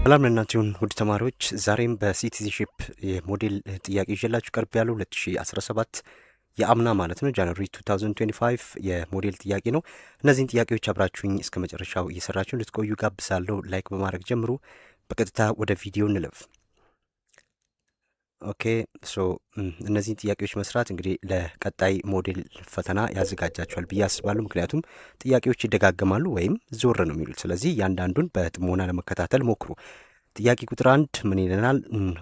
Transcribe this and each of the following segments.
ሰላም ለእናንተ ይሁን ውድ ተማሪዎች፣ ዛሬም በሲቲዝንሺፕ የሞዴል ጥያቄ ይዤላችሁ ቀርብ ያለው 2017 የአምና ማለት ነው ጃንዋሪ 2025 የሞዴል ጥያቄ ነው። እነዚህን ጥያቄዎች አብራችሁኝ እስከ መጨረሻው እየሰራችሁ እንድትቆዩ ጋብዛለሁ። ላይክ በማድረግ ጀምሩ። በቀጥታ ወደ ቪዲዮ እንለፍ። ኦኬ ሶ እነዚህን ጥያቄዎች መስራት እንግዲህ ለቀጣይ ሞዴል ፈተና ያዘጋጃቸዋል ብዬ አስባለሁ። ምክንያቱም ጥያቄዎች ይደጋገማሉ ወይም ዞር ነው የሚሉት። ስለዚህ እያንዳንዱን በጥሞና ለመከታተል ሞክሩ። ጥያቄ ቁጥር 1 ምን ይለናል?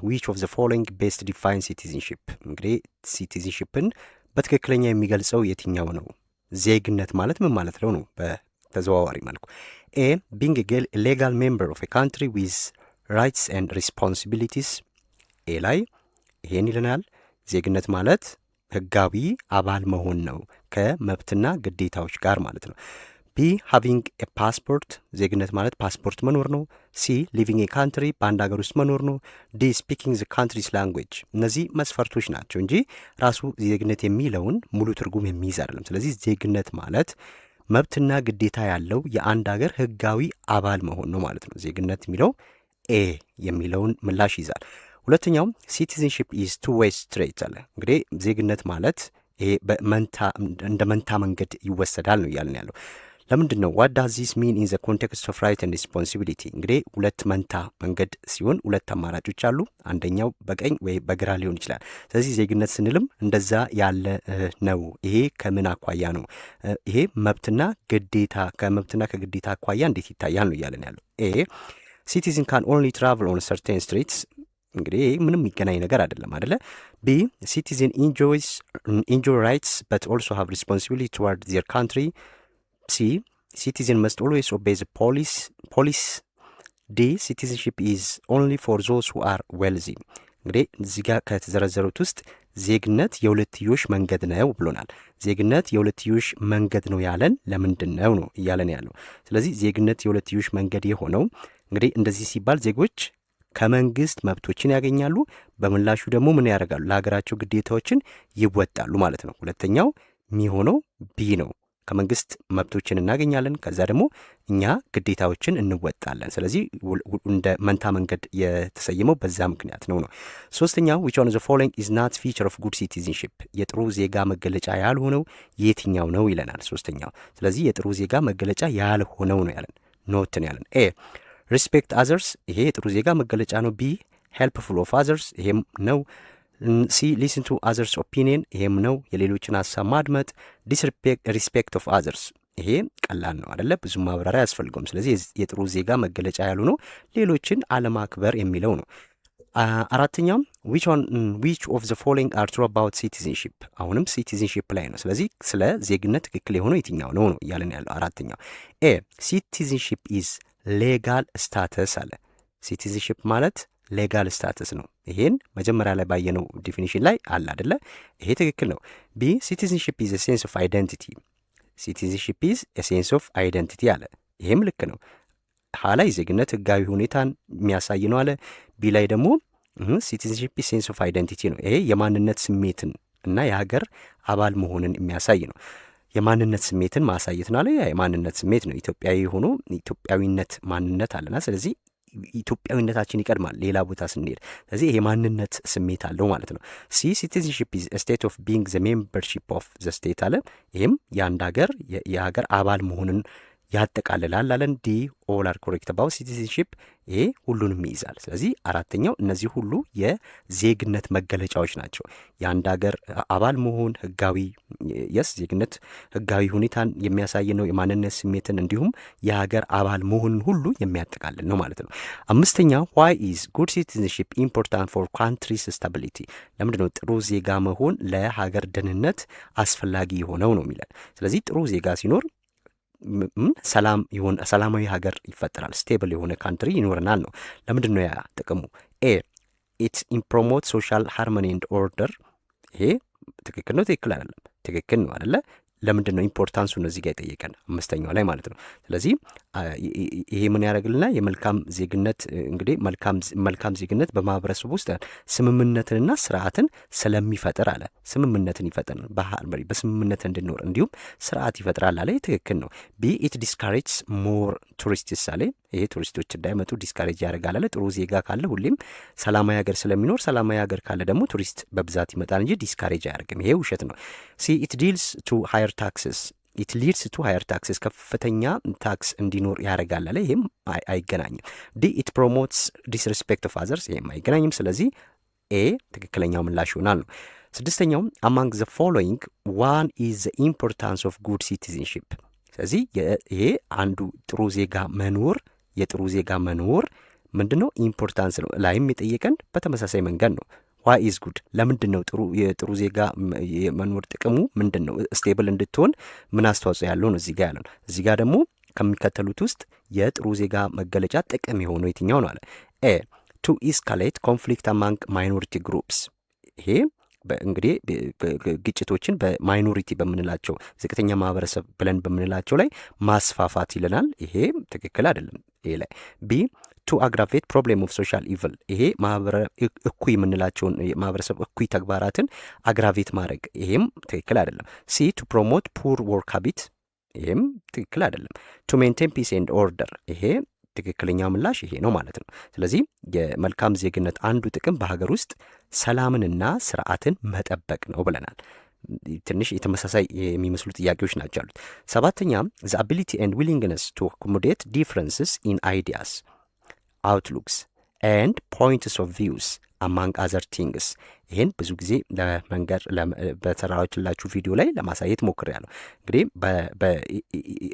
ዊች ኦፍ ዘ ፎሎዊንግ ቤስት ዲፋይን ሲቲዝንሺፕ። እንግዲህ ሲቲዝንሺፕን በትክክለኛ የሚገልጸው የትኛው ነው? ዜግነት ማለት ምን ማለት ነው ነው በተዘዋዋሪ መልኩ። ኤ ቢንግ ሌጋል ሜምበር ኦፍ ካንትሪ ዊዝ ራይትስ ኤንድ ሪስፖንሲቢሊቲስ። ኤ ላይ ይሄን ይለናል። ዜግነት ማለት ህጋዊ አባል መሆን ነው ከመብትና ግዴታዎች ጋር ማለት ነው። ቢ ሃቪንግ ኤ ፓስፖርት፣ ዜግነት ማለት ፓስፖርት መኖር ነው። ሲ ሊቪንግ ኤ ካንትሪ፣ በአንድ ሀገር ውስጥ መኖር ነው። ዲ ስፒኪንግ ዘ ካንትሪስ ላንጉዌጅ። እነዚህ መስፈርቶች ናቸው እንጂ ራሱ ዜግነት የሚለውን ሙሉ ትርጉም የሚይዝ አይደለም። ስለዚህ ዜግነት ማለት መብትና ግዴታ ያለው የአንድ ሀገር ህጋዊ አባል መሆን ነው ማለት ነው። ዜግነት የሚለው ኤ የሚለውን ምላሽ ይዛል። ሁለተኛው ሲቲዝንሺፕ ኢዝ ቱ ዌይ ስትሬት አለ። እንግዲህ ዜግነት ማለት ይሄ እንደ መንታ መንገድ ይወሰዳል ነው እያልን ያለው። ለምንድን ነው? ዋት ዳዝ ዚስ ሚን ኢን ዘ ኮንቴክስት ኦፍ ራይት ኤንድ ሪስፖንሲቢሊቲ። እንግዲህ ሁለት መንታ መንገድ ሲሆን ሁለት አማራጮች አሉ። አንደኛው በቀኝ ወይ በግራ ሊሆን ይችላል። ስለዚህ ዜግነት ስንልም እንደዛ ያለ ነው። ይሄ ከምን አኳያ ነው? ይሄ መብትና ግዴታ ከመብትና ከግዴታ አኳያ እንዴት ይታያል ነው እያልን ያለው። ኤ ሲቲዝን ካን ኦንሊ ትራቭል ኦን ሰርቴን ስትሪትስ። እንግዲህ ምንም የሚገናኝ ነገር አይደለም አደለ። ቢ ሲቲዝን ኢንጆይ ራይትስ በት ኦልሶ ሃቭ ሪስፖንሲቢሊቲ ቱዋርድ ዚር ካንትሪ። ሲ ሲቲዝን መስት ኦልዌይስ ኦቤይ ዘ ፖሊስ። ዲ ሲቲዝንሺፕ ኢዝ ኦንሊ ፎር ዞዝ ሁ አር ዌልዚ። እንግዲህ እዚህ ጋር ከተዘረዘሩት ውስጥ ዜግነት የሁለትዮሽ መንገድ ነው ብሎናል። ዜግነት የሁለትዮሽ መንገድ ነው ያለን ለምንድን ነው ነው እያለን ያለው። ስለዚህ ዜግነት የሁለትዮሽ መንገድ የሆነው እንግዲህ እንደዚህ ሲባል ዜጎች ከመንግስት መብቶችን ያገኛሉ፣ በምላሹ ደግሞ ምን ያደርጋሉ? ለሀገራቸው ግዴታዎችን ይወጣሉ ማለት ነው። ሁለተኛው የሚሆነው ቢ ነው። ከመንግስት መብቶችን እናገኛለን፣ ከዛ ደግሞ እኛ ግዴታዎችን እንወጣለን። ስለዚህ እንደ መንታ መንገድ የተሰየመው በዛ ምክንያት ነው ነው። ሶስተኛው ዊች ኦን ዘ ፎሎዊንግ ኢዝ ናት ፊቸር ኦፍ ጉድ ሲቲዝንሺፕ፣ የጥሩ ዜጋ መገለጫ ያልሆነው የትኛው ነው ይለናል። ሶስተኛው ስለዚህ የጥሩ ዜጋ መገለጫ ያልሆነው ነው ያለን፣ ኖትን ያለን። ኤ ሪስፔክት አዘርስ፣ ይሄ የጥሩ ዜጋ መገለጫ ነው። ቢ ሄልፕፉል ኦፍ አዘርስ፣ ይሄም ነው። ሲ ሊስን ቱ አዘርስ ኦፒኒየን፣ ይሄም ነው፣ የሌሎችን ሀሳብ ማድመጥ። ሪስፔክት ኦፍ አዘርስ፣ ይሄ ቀላል ነው አደለ፣ ብዙ ማብራሪያ አያስፈልገውም። ስለዚህ የጥሩ ዜጋ መገለጫ ያሉ ነው ሌሎችን አለማክበር የሚለው ነው። አራተኛውም ዊች ኦፍ ዘ ፎሎዊንግ አር ትሩ አባውት ሲቲዝንሺፕ፣ አሁንም ሲቲዝንሺፕ ላይ ነው። ስለዚህ ስለ ዜግነት ትክክል የሆነው የትኛው ነው ነው እያለን ያለው። አራተኛው ኤ ሲቲዝንሺፕ ኢዝ ሌጋል ስታተስ አለ። ሲቲዝንሺፕ ማለት ሌጋል ስታተስ ነው። ይሄን መጀመሪያ ላይ ባየነው ዲፊኒሽን ላይ አለ አደለ፣ ይሄ ትክክል ነው። ቢ ሲቲዝንሺፕ ኢዝ ሴንስ ኦፍ አይደንቲቲ፣ ሲቲዝንሺፕ ኢዝ ሴንስ ኦፍ አይደንቲቲ አለ። ይሄም ልክ ነው። ሀ ላይ ዜግነት ህጋዊ ሁኔታን የሚያሳይ ነው አለ። ቢ ላይ ደግሞ ሲቲዝንሺፕ ኢዝ ሴንስ ኦፍ አይደንቲቲ ነው። ይሄ የማንነት ስሜትን እና የሀገር አባል መሆንን የሚያሳይ ነው። የማንነት ስሜትን ማሳየት ነው አለ። የማንነት ስሜት ነው። ኢትዮጵያዊ ሆኖ ኢትዮጵያዊነት ማንነት አለና ስለዚህ ኢትዮጵያዊነታችን ይቀድማል ሌላ ቦታ ስንሄድ። ስለዚህ የማንነት ስሜት አለው ማለት ነው። ሲ ሲቲዝንሺፕ ኢዝ ስቴት ኦፍ ቢንግ ዘ ሜምበርሺፕ ኦፍ ዘ ስቴት አለ። ይህም የአንድ ሀገር የሀገር አባል መሆንን ያጠቃልላል አለን። ዲ ኦል አር ኮሬክት አባውት ሲቲዝንሺፕ፣ ይሄ ሁሉንም ይይዛል። ስለዚህ አራተኛው እነዚህ ሁሉ የዜግነት መገለጫዎች ናቸው። የአንድ ሀገር አባል መሆን ህጋዊ ዜግነት ህጋዊ ሁኔታን የሚያሳይ ነው። የማንነት ስሜትን እንዲሁም የሀገር አባል መሆንን ሁሉ የሚያጠቃልል ነው ማለት ነው። አምስተኛው ዋይ ኢዝ ጉድ ሲቲዝንሺፕ ኢምፖርታንት ፎር ካንትሪስ ስታቢሊቲ፣ ለምንድን ነው ጥሩ ዜጋ መሆን ለሀገር ደህንነት አስፈላጊ የሆነው ነው የሚለን። ስለዚህ ጥሩ ዜጋ ሲኖር ሰላማዊ ሀገር ይፈጠራል። ስቴብል የሆነ ካንትሪ ይኖረናል ነው። ለምንድን ነው ያ ጥቅሙ? ኤ ኢት ኢምፕሮሞት ሶሻል ሃርሞኒ ኤንድ ኦርደር፣ ይሄ ትክክል ነው ትክክል አይደለም? ትክክል ነው አደለ። ለምንድን ነው ኢምፖርታንሱ እዚህ ጋር የጠየቀን? አምስተኛው ላይ ማለት ነው። ስለዚህ ይሄ ምን ያደርግልናል? የመልካም ዜግነት እንግዲህ መልካም ዜግነት በማህበረሰቡ ውስጥ ስምምነትንና ስርዓትን ስለሚፈጥር አለ። ስምምነትን ይፈጥራል፣ በስምምነት እንድንኖር እንዲሁም ስርዓት ይፈጥራል አለ። ትክክል ነው። ቢ ኢት ዲስካሬጅስ ሞር ቱሪስትስ አለ። ይሄ ቱሪስቶች እንዳይመጡ ዲስካሬጅ ያደርጋል አለ። ጥሩ ዜጋ ካለ ሁሌም ሰላማዊ ሀገር ስለሚኖር፣ ሰላማዊ ሀገር ካለ ደግሞ ቱሪስት በብዛት ይመጣል እንጂ ዲስካሬጅ አያደርግም። ይሄ ውሸት ነው። ሲ ኢት ዲልስ ቱ ሃየር ታክስስ ኢት ሊድስ ቱ ሃየር ታክስስ ከፍተኛ ታክስ እንዲኖር ያደርጋል አለ። ይህም አይገናኝም። ዲ ኢት ፕሮሞትስ ዲስሪስፔክት ኦፍ አዘርስ ይህም አይገናኝም። ስለዚህ ኤ ትክክለኛው ምላሽ ይሆናል ነው። ስድስተኛውም አማንግ ዘ ፎሎዊንግ ዋን ኢዝ ዘ ኢምፖርታንስ ኦፍ ጉድ ሲቲዝንሺፕ። ስለዚህ ይሄ አንዱ ጥሩ ዜጋ መኖር የጥሩ ዜጋ መኖር ምንድን ነው? ኢምፖርታንስ ነው። ላይም የጠየቀን በተመሳሳይ መንገድ ነው። ዋይ ኢዝ ጉድ ለምንድን ነው የጥሩ ዜጋ የመኖር ጥቅሙ ምንድን ነው? ስቴብል እንድትሆን ምን አስተዋጽኦ ያለው ነው እዚህ ጋር ያለው። እዚህ ጋር ደግሞ ከሚከተሉት ውስጥ የጥሩ ዜጋ መገለጫ ጥቅም የሆነው የትኛው ነው አለ። ኤ ቱ ኢስካሌት ኮንፍሊክት አማንግ ማይኖሪቲ ግሩፕስ። ይሄ እንግዲህ ግጭቶችን በማይኖሪቲ በምንላቸው ዝቅተኛ ማህበረሰብ ብለን በምንላቸው ላይ ማስፋፋት ይለናል። ይሄ ትክክል አይደለም። ይሄ ላይ ቢ ቱ አግራቬት ፕሮብሌም ኦፍ ሶሻል ኢቭል። ይሄ እኩይ የምንላቸውን ማህበረሰብ እኩይ ተግባራትን አግራቬት ማድረግ፣ ይሄም ትክክል አይደለም። ሲ ቱ ፕሮሞት ፑር ወርክ ሃቢት፣ ይሄም ትክክል አይደለም። ቱ ሜንቴን ፒስ ኤንድ ኦርደር፣ ይሄ ትክክለኛው ምላሽ ይሄ ነው ማለት ነው። ስለዚህ የመልካም ዜግነት አንዱ ጥቅም በሀገር ውስጥ ሰላምንና ስርዓትን መጠበቅ ነው ብለናል። ትንሽ የተመሳሳይ የሚመስሉ ጥያቄዎች ናቸው ያሉት። ሰባተኛ ዘ አቢሊቲ ኤንድ ዊሊንግነስ ቱ አኮሞዴት ዲፍረንስስ ኢን አይዲያስ አውትሉክስ ኤንድ ፖይንትስ ኦፍ ቪውስ አማንግ አዘር ቲንግስ። ይህን ብዙ ጊዜ ለመንገድ በተራዎችላችሁ ቪዲዮ ላይ ለማሳየት ሞክሬያለሁ። እንግዲህ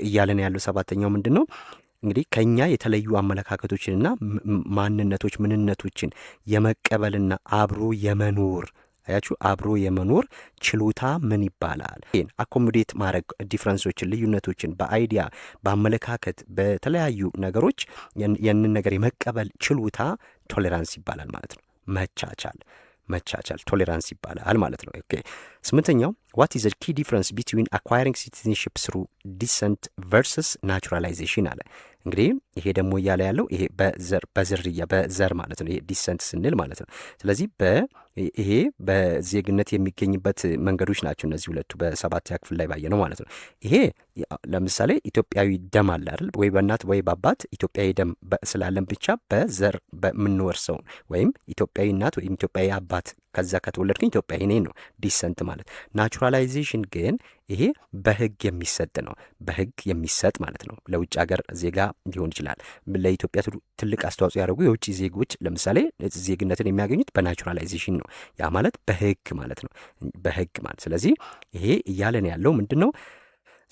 እያለን ያለው ሰባተኛው ምንድን ነው? እንግዲህ ከኛ የተለዩ አመለካከቶችንና ማንነቶች ምንነቶችን የመቀበልና አብሮ የመኖር አያችሁ፣ አብሮ የመኖር ችሎታ ምን ይባላል? ይህን አኮሞዴት ማድረግ ዲፍረንሶችን፣ ልዩነቶችን በአይዲያ በአመለካከት በተለያዩ ነገሮች ያንን ነገር የመቀበል ችሎታ ቶሌራንስ ይባላል ማለት ነው። መቻቻል ቶሌራንስ ይባላል ማለት ነው። ኦኬ። ስምንተኛው ዋት ኢዝ ኪ ዲፍረንስ ቢትዊን አኳሪንግ ሲቲዝንሺፕ ስሩ ዲሰንት ቨርስስ ናቹራላይዜሽን አለ። እንግዲህ ይሄ ደግሞ እያለ ያለው ይሄ በዝርያ በዘር ማለት ነው። ይሄ ዲሰንት ስንል ማለት ነው። ስለዚህ ይሄ በዜግነት የሚገኝበት መንገዶች ናቸው እነዚህ ሁለቱ በሰባተኛ ክፍል ላይ ባየ ነው ማለት ነው። ይሄ ለምሳሌ ኢትዮጵያዊ ደም አለ አይደል? ወይ በእናት ወይ በአባት ኢትዮጵያዊ ደም ስላለን ብቻ በዘር በምንወርሰው ወይም ኢትዮጵያዊ እናት ወይም ኢትዮጵያዊ አባት ከዛ ከተወለድኩኝ ኢትዮጵያዊ ነኝ ነው ዲሰንት ማለት። ናቹራላይዜሽን ግን ይሄ በህግ የሚሰጥ ነው። በህግ የሚሰጥ ማለት ነው። ለውጭ ሀገር ዜጋ ሊሆን ይችላል። ለኢትዮጵያ ትልቅ አስተዋጽኦ ያደረጉ የውጭ ዜጎች ለምሳሌ ዜግነትን የሚያገኙት በናቹራላይዜሽን ነው። ያ ማለት በህግ ማለት ነው። በህግ ማለት ስለዚህ ይሄ እያለን ያለው ምንድን ነው?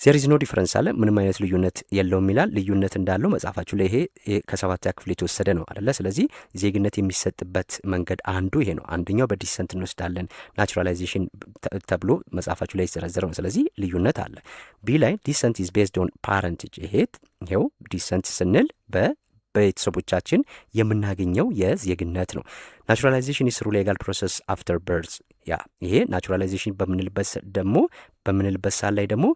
ዜር ኢዝ ኖ ዲፍረንስ አለ። ምንም አይነት ልዩነት የለውም ይላል። ልዩነት እንዳለው መጽሐፋችሁ ላይ ይሄ ከሰባተኛ ክፍል የተወሰደ ነው አይደለ? ስለዚህ ዜግነት የሚሰጥበት መንገድ አንዱ ይሄ ነው። አንደኛው በዲሰንት እንወስዳለን፣ ናቹራላይዜሽን ተብሎ መጽሐፋችሁ ላይ የተዘረዘረው ነው። ስለዚህ ልዩነት አለ። ቢ ላይ ዲሰንት ኢዝ ቤዝድ ኦን ፓረንቴጅ። ይሄው ዲሰንት ስንል በቤተሰቦቻችን የምናገኘው የዜግነት ነው። ናቹራላይዜሽን ኢዝ ትሩ ሌጋል ፕሮሰስ አፍተር በርዝ። ያ ይሄ ናቹራላይዜሽን በምንልበት ሳል ላይ ደግሞ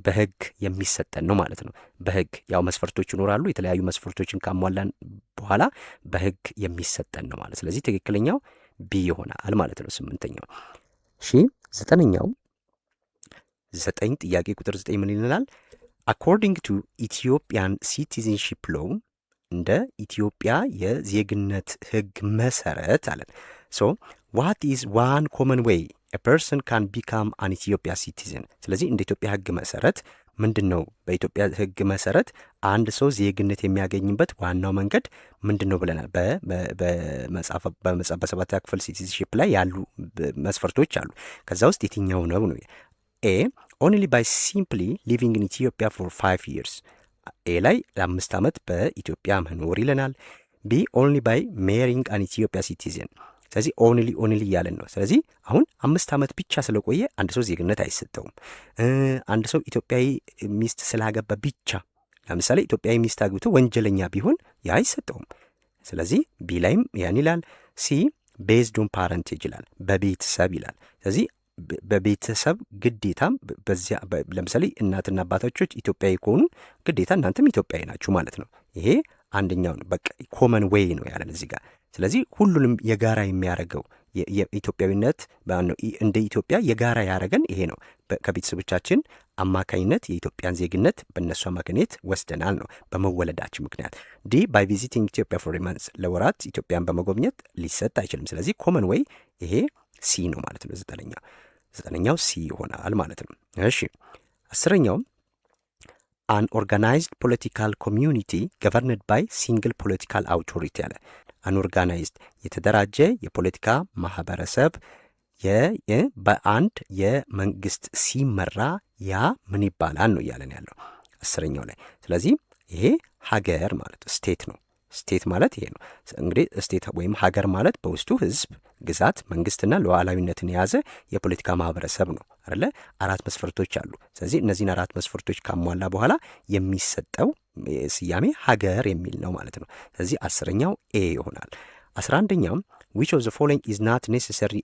በህግ የሚሰጠን ነው ማለት ነው። በህግ ያው መስፈርቶች ይኖራሉ። የተለያዩ መስፈርቶችን ካሟላን በኋላ በህግ የሚሰጠን ነው ማለት። ስለዚህ ትክክለኛው ቢ ይሆናል ማለት ነው። ስምንተኛው። ዘጠነኛው 9 ጥያቄ ቁጥር 9 ምን ይለናል? አኮርዲንግ ቱ ኢትዮጵያን ሲቲዝንሺፕ ሎው እንደ ኢትዮጵያ የዜግነት ህግ መሰረት አለን። ሶ ዋት ኢዝ ዋን ኮመን ዌይ ፐርሰን ካን ቢካም አን ኢትዮጵያ ሲቲዝን። ስለዚህ እንደ ኢትዮጵያ ህግ መሰረት ምንድን ነው? በኢትዮጵያ ህግ መሰረት አንድ ሰው ዜግነት የሚያገኝበት ዋናው መንገድ ምንድን ነው ብለናል። በሰባተኛ ክፍል ሲቲዝንሺፕ ላይ ያሉ መስፈርቶች አሉ። ከዛ ውስጥ የትኛው ነው ነው? ኤ ኦንሊ ባይ ሲምፕሊ ሊቪንግ ኢን ኢትዮጵያ ፎር 5 years። ኤ ላይ ለ5 ዓመት በኢትዮጵያ መኖር ይለናል። ቢ ኦንሊ ባይ ሜሪንግ አን ኢትዮጵያ ሲቲዝን። ስለዚህ ኦንሊ እያለን ነው። ስለዚህ አሁን 5 ዓመት ብቻ ስለቆየ አንድ ሰው ዜግነት አይሰጠውም። አንድ ሰው ኢትዮጵያዊ ሚስት ስላገባ ብቻ ለምሳሌ ኢትዮጵያዊ ሚስት አግብቶ ወንጀለኛ ቢሆን ያ አይሰጠውም። ስለዚህ ቢ ላይም ያን ይላል። ሲ ቤዝድ ኦን ፓረንቴጅ ይላል፣ በቤተሰብ ይላል። ስለዚህ በቤተሰብ ግዴታም በዚያ ለምሳሌ እናትና አባቶች ኢትዮጵያዊ ከሆኑ ግዴታ እናንተም ኢትዮጵያዊ ናችሁ ማለት ነው። ይሄ አንደኛው ነው። በቃ ኮመን ዌይ ነው ያለን እዚህ ጋር። ስለዚህ ሁሉንም የጋራ የሚያደርገው የኢትዮጵያዊነት እንደ ኢትዮጵያ የጋራ ያደረገን ይሄ ነው። ከቤተሰቦቻችን አማካኝነት የኢትዮጵያን ዜግነት በእነሱ አማካኝነት ወስደናል ነው በመወለዳችን ምክንያት። ዲ ባይ ቪዚቲንግ ኢትዮጵያ ፎር መንስ ለወራት ኢትዮጵያን በመጎብኘት ሊሰጥ አይችልም። ስለዚህ ኮመን ዌይ ይሄ ሲ ነው ማለት ነው። ዘጠነኛው ሲ ይሆናል ማለት ነው። እሺ 10ኛውም አን ኦርጋናይዝድ ፖለቲካል ኮሚዩኒቲ ገቨርንድ ባይ ሲንግል ፖለቲካል አውቶሪቲ አለ። አንኦርጋናይዝድ የተደራጀ የፖለቲካ ማህበረሰብ በአንድ የመንግስት ሲመራ ያ ምን ይባላል ነው እያለን ያለው 10ኛው ላይ። ስለዚህ ይሄ ሀገር ማለት ስቴት ነው። ስቴት ማለት ይሄ ነው እንግዲህ። ስቴት ወይም ሀገር ማለት በውስጡ ህዝብ፣ ግዛት፣ መንግስትና ሉዓላዊነትን የያዘ የፖለቲካ ማህበረሰብ ነው አይደለ? 4 መስፈርቶች አሉ። ስለዚህ እነዚህን 4 መስፈርቶች ካሟላ በኋላ የሚሰጠው ስያሜ ሀገር የሚል ነው ማለት ነው። ስለዚህ 10ኛው ኤ ይሆናል። 11ኛው which of the following is not necessary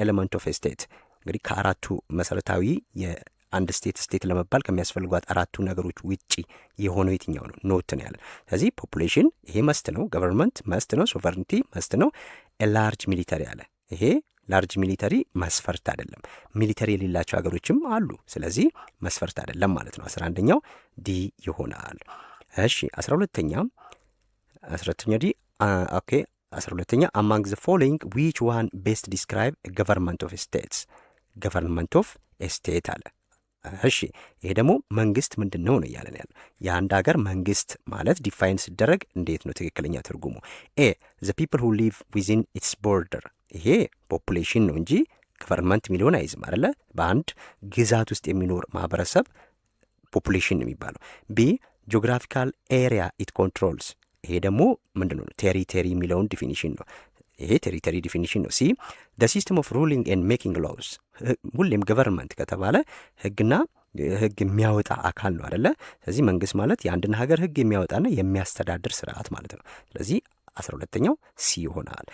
element of a state እንግዲህ ከአራቱ መሰረታዊ የአንድ ስቴት ለመባል ከሚያስፈልጓት 4ቱ ነገሮች ውጪ የሆነው የትኛው ነው? ኖት ነው ያለ። ስለዚህ ፖፑሌሽን ይሄ መስት ነው፣ ገቨርንመንት መስት ነው፣ ሶቨርኒቲ መስት ነው፣ ላርጅ ሚሊተሪ አለ። ይሄ ላርጅ ሚሊተሪ መስፈርት አይደለም። ሚሊተሪ የሌላቸው ሀገሮችም አሉ። ስለዚህ መስፈርት አይደለም ማለት ነው። 11ኛው ዲ ይሆናል። እሺ 12ኛ ዲ ኦኬ 12ኛ among the following which one best describe a government of a state አለ። እሺ ይሄ ደግሞ መንግስት ምንድን ነው እያለን ያለ። የአንድ ሀገር መንግስት ማለት ዲፋይን ሲደረግ እንዴት ነው ትክክለኛ ትርጉሙ? ኤ the people who live within its border ይሄ ፖፑሌሽን ነው እንጂ ገቨርንመንት ሚሊዮን አይዝም አይደለ? በአንድ ግዛት ውስጥ የሚኖር ማህበረሰብ ፖፑሌሽን ነው የሚባለው። ቢ ጂኦግራፊካል ኤሪያ ኢት ኮንትሮልስ ይሄ ደግሞ ምንድን ነው? ቴሪተሪ የሚለውን ዲፊኒሽን ነው። ይሄ ቴሪተሪ ዲፊኒሽን ነው። ሲ the system of ruling and making laws ሁሌም ገቨርንመንት ከተባለ ህግ የሚያወጣ አካል ነው አይደለ? ስለዚህ መንግስት ማለት የአንድን ሀገር ህግ የሚያወጣና የሚያስተዳድር ስርዓት ማለት ነው። ስለዚህ 12ኛው ሲ ይሆናል።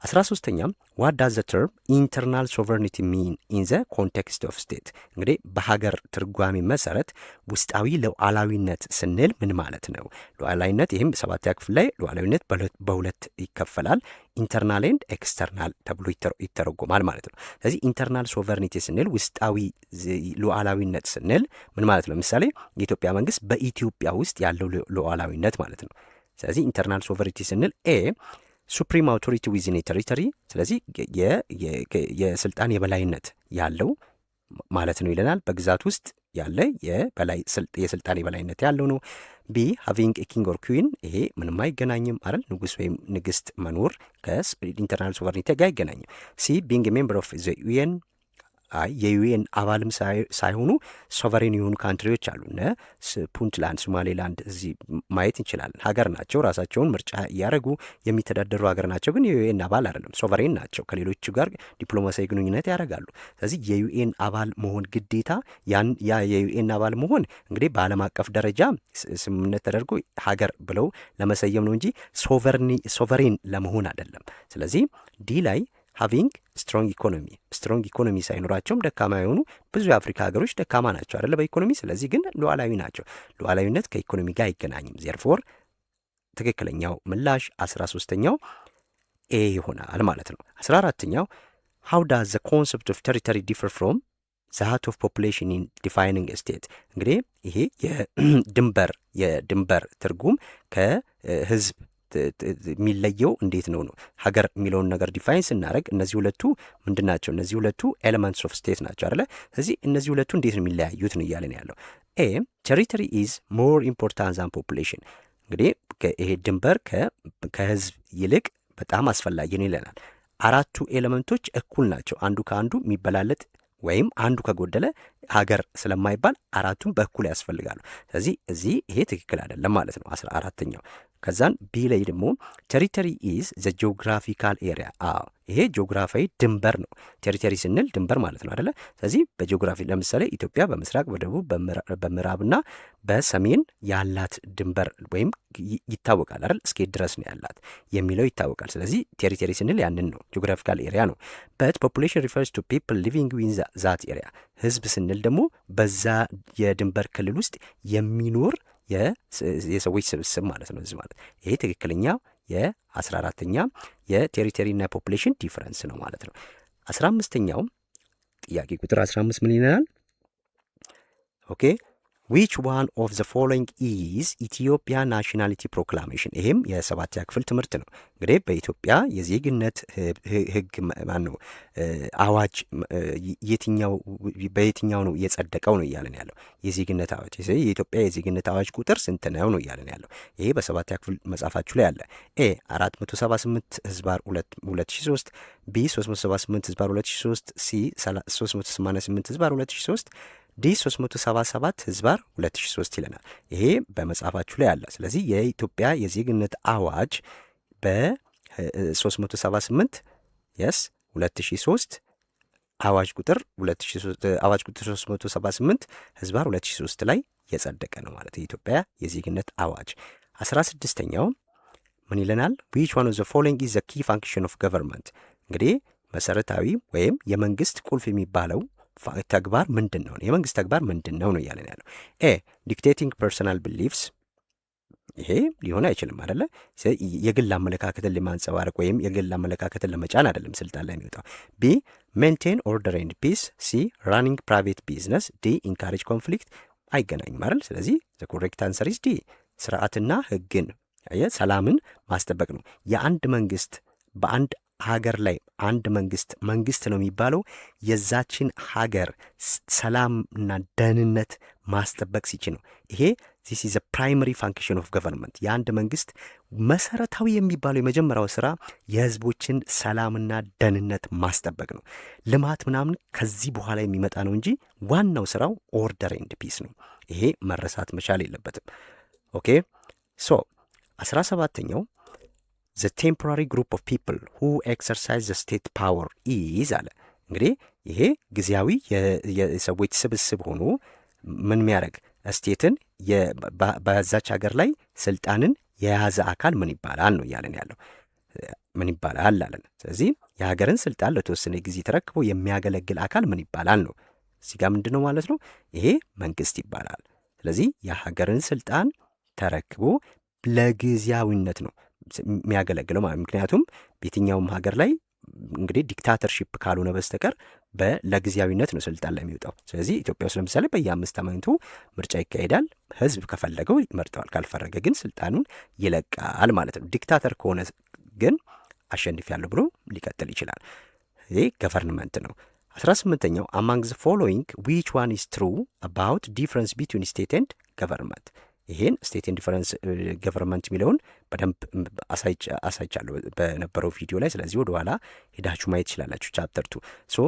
13ኛ what does the term internal sovereignty mean in the context of state እንግዲህ በሀገር ትርጓሜ መሰረት ውስጣዊ ሉዓላዊነት ስንል ምን ማለት ነው? ሉዓላዊነት ይህም 7ኛ ክፍል ላይ ሉዓላዊነት በሁለት ይከፈላል። ኢንተርናል ኤንድ ኤክስተርናል ተብሎ ይተረጎማል ማለት ነው። ስለዚህ ኢንተርናል ሶቨርኒቲ ስንል ውስጣዊ ሉዓላዊነት ስንል ምን ማለት ነው? ለምሳሌ የኢትዮጵያ መንግስት በኢትዮጵያ ውስጥ ያለው ሉዓላዊነት ማለት ነው። ስለዚህ ኢንተርናል ሶቨርኒቲ ስንል ኤ ሱፕሪም አውቶሪቲ ዊዝን ቴሪቶሪ ስለዚህ የስልጣን የበላይነት ያለው ማለት ነው ይለናል። በግዛት ውስጥ ያለ የስልጣን የበላይነት ያለው ነው። ቢ ሃቪንግ ኤ ኪንግ ኦር ኩዊን ይሄ ምንም አይገናኝም አይደል? ንጉስ ወይም ንግስት መኖር ከኢንተርናል ሶቨርኒቲ ጋር አይገናኝም። ሲ ቢንግ ሜምበር ኦፍ ዘ ዩኤን የዩኤን አባልም ሳይሆኑ ሶቨሬን የሆኑ ካንትሪዎች አሉ። እነ ፑንትላንድ፣ ሶማሌላንድ እዚህ ማየት እንችላለን። ሀገር ናቸው። ራሳቸውን ምርጫ እያደረጉ የሚተዳደሩ ሀገር ናቸው። ግን የዩኤን አባል አይደለም፣ ሶቨሬን ናቸው። ከሌሎቹ ጋር ዲፕሎማሲያዊ ግንኙነት ያደርጋሉ። ስለዚህ የዩኤን አባል መሆን ግዴታ ያ የዩኤን አባል መሆን እንግዲህ በዓለም አቀፍ ደረጃ ስምምነት ተደርጎ ሀገር ብለው ለመሰየም ነው እንጂ ሶቨሬን ለመሆን አይደለም። ስለዚህ ዲ ላይ ሃቪንግ ስትሮንግ ኢኮኖሚ ሳይኖራቸውም ደካማ የሆኑ ብዙ የአፍሪካ ሀገሮች ደካማ ናቸው አይደለ በኢኮኖሚ። ስለዚህ ግን ሉዓላዊ ናቸው። ሉዓላዊነት ከኢኮኖሚ ጋር አይገናኝም። ዜርፎር ትክክለኛው ምላሽ 13ኛው ኤ ይሆናል ማለት ነው። 14ኛው how does the concept of territory differ from that of population in defining a state እንግዲህ ይሄ የድንበር ትርጉም ከህዝብ የሚለየው እንዴት ነው? ሀገር የሚለውን ነገር ዲፋይን ስናደርግ እነዚህ ሁለቱ ምንድን ናቸው? እነዚህ ሁለቱ ኤሌመንትስ ኦፍ ስቴት ናቸው አይደለ? ስለዚህ እነዚህ ሁለቱ እንዴት ነው የሚለያዩት ነው እያለን ያለው። ኤ ቴሪቶሪ ኢዝ ሞር ኢምፖርታንት ዛን ፖፑሌሽን እንግዲህ ይሄ ድንበር ከህዝብ ይልቅ በጣም አስፈላጊ ነው ይለናል። 4ቱ ኤሌመንቶች እኩል ናቸው። አንዱ ከአንዱ የሚበላለጥ ወይም አንዱ ከጎደለ ሀገር ስለማይባል 4ቱም በእኩል ያስፈልጋሉ። ስለዚህ ይሄ ትክክል አይደለም ማለት ነው። 14ኛው ከዛን ቢ ላይ ደግሞ ቴሪተሪ ኢዝ ዘ ጂኦግራፊካል ኤሪያ። ይሄ ጂኦግራፊያዊ ድንበር ነው። ቴሪተሪ ስንል ድንበር ማለት ነው አይደለ? ስለዚህ በጂኦግራፊ ለምሳሌ ኢትዮጵያ በምስራቅ በደቡብ በምዕራብና በሰሜን ያላት ድንበር ወይም ይታወቃል አይደል? እስኬት ድረስ ነው ያላት የሚለው ይታወቃል። ስለዚህ ቴሪተሪ ስንል ያንን ነው፣ ጂኦግራፊካል ኤሪያ ነው። በት ፖፑሌሽን ሪፈርስ ቱ ፒፕል ሊቪንግ ዊን ዛት ኤሪያ። ህዝብ ስንል ደግሞ በዛ የድንበር ክልል ውስጥ የሚኖር የሰዎች ስብስብ ማለት ነው ህዝብ ማለት። ይሄ ትክክለኛ የ14ተኛ የቴሪቶሪና ፖፑሌሽን ዲፍረንስ ነው ማለት ነው። 15ኛው ጥያቄ ቁጥር 15 ምን ይለናል? ኦኬ ዊች ዋን ኦፍ ዘ ፎሎዊንግ ኢዝ ኢትዮጵያ ናሽናሊቲ ፕሮክላሜሽን። ይሄም የሰባተኛ ክፍል ትምህርት ነው። እንግዲህ በኢትዮጵያ የዜግነት ህግ ማን ነው አዋጅ በየትኛው ነው የጸደቀው ነው እያለን ያለው። የዜግነት አዋጅ የኢትዮጵያ የዜግነት አዋጅ ቁጥር ስንት ነው ነው እያለን ያለው። ይሄ በሰባተኛ ክፍል መጽሐፋችሁ ላይ አለ። ኤ 478 ህዝባር 2003፣ ቢ 378 ህዝባር 2003፣ ሲ 388 ህዝባር 2003፣ ዲ 377 ህዝባር 2003 ይለናል። ይሄ በመጽሐፋችሁ ላይ አለ። ስለዚህ የኢትዮጵያ የዜግነት አዋጅ በ378 2003 አዋጅ ቁጥር 378 ህዝባር 2003 ላይ የጸደቀ ነው ማለት የኢትዮጵያ የዜግነት አዋጅ። 16ኛው ምን ይለናል? ዊች ዋን ኦፍ ዘ ፎሎዊንግ ኢዝ ዘ ኪ ፋንክሽን ኦፍ ገቨርንመንት። እንግዲህ መሰረታዊ ወይም የመንግስት ቁልፍ የሚባለው ተግባር ምንድን ነው? የመንግስት ተግባር ምንድን ነው ነው እያለን ያለው። ኤ ዲክቴቲንግ ፐርሰናል ቢሊፍስ፣ ይሄ ሊሆን አይችልም አይደለ? የግል አመለካከትን ለማንጸባረቅ ወይም የግል አመለካከትን ለመጫን አይደለም ስልጣን ላይ የሚወጣው። ቢ ሜንቴን ኦርደር ኤንድ ፒስ፣ ሲ ራኒንግ ፕራይቬት ቢዝነስ፣ ዲ ኢንካሬጅ ኮንፍሊክት። አይገናኝም አይደል? ስለዚህ ዘ ኮሬክት አንሰር ኢዝ ዲ ስርዓትና ህግን ሰላምን ማስጠበቅ ነው። የአንድ መንግስት በአንድ ሀገር ላይ አንድ መንግስት ነው የሚባለው የዛችን ሀገር ሰላምና ደህንነት ማስጠበቅ ሲችል ነው። ይሄ ዚስ ኢዝ ፕራይመሪ ፋንክሽን ኦፍ ገቨርንመንት። የአንድ መንግስት መሰረታዊ የሚባለው የመጀመሪያው ስራ የህዝቦችን ሰላምና ደህንነት ማስጠበቅ ነው። ልማት ምናምን ከዚህ በኋላ የሚመጣ ነው እንጂ ዋናው ስራው ኦርደር ኤንድ ፒስ ነው። ይሄ መረሳት መቻል የለበትም። ኦኬ ሶ 17ኛው the temporary group of people who exercise the state power is አለ። እንግዲህ ይሄ ጊዜያዊ የሰዎች ስብስብ ሆኖ ምን የሚያደርግ ስቴትን በዛች ሀገር ላይ ስልጣንን የያዘ አካል ምን ይባላል ነው እያለን ያለው። ምን ይባላል አለን። ስለዚህ የሀገርን ስልጣን ለተወሰነ ጊዜ ተረክቦ የሚያገለግል አካል ምን ይባላል ነው። እዚህ ጋር ምንድን ነው ማለት ነው? ይሄ መንግስት ይባላል። ስለዚህ የሀገርን ስልጣን ተረክቦ ለጊዜያዊነት ነው የሚያገለግለው ማለት። ምክንያቱም በየትኛውም ሀገር ላይ እንግዲህ ዲክታተርሺፕ ካልሆነ በስተቀር ለጊዜያዊነት ነው ስልጣን ላይ የሚወጣው። ስለዚህ ኢትዮጵያ ውስጥ ለምሳሌ በየ5 ዓመቱ ምርጫ ይካሄዳል። ህዝብ ከፈለገው ይመርጠዋል፣ ካልፈረገ ግን ስልጣኑን ይለቃል ማለት ነው። ዲክታተር ከሆነ ግን አሸንፊያለሁ ብሎ ሊቀጥል ይችላል። ይህ ገቨርንመንት ነው። 18ኛው አማንግ ዘ ፎሎዊንግ ዊች ዋን ኢዝ ትሩ አባውት ዲፍረንስ ቢትዊን ስቴት ኤንድ ገቨርንመንት። ይሄን ስቴት ኤንድ ዲፈረንስ ገቨርንመንት የሚለውን በደንብ አሳይቻለሁ በነበረው ቪዲዮ ላይ። ስለዚህ ወደኋላ ሄዳችሁ ማየት ትችላላችሁ። ቻፕተር 2 ሶ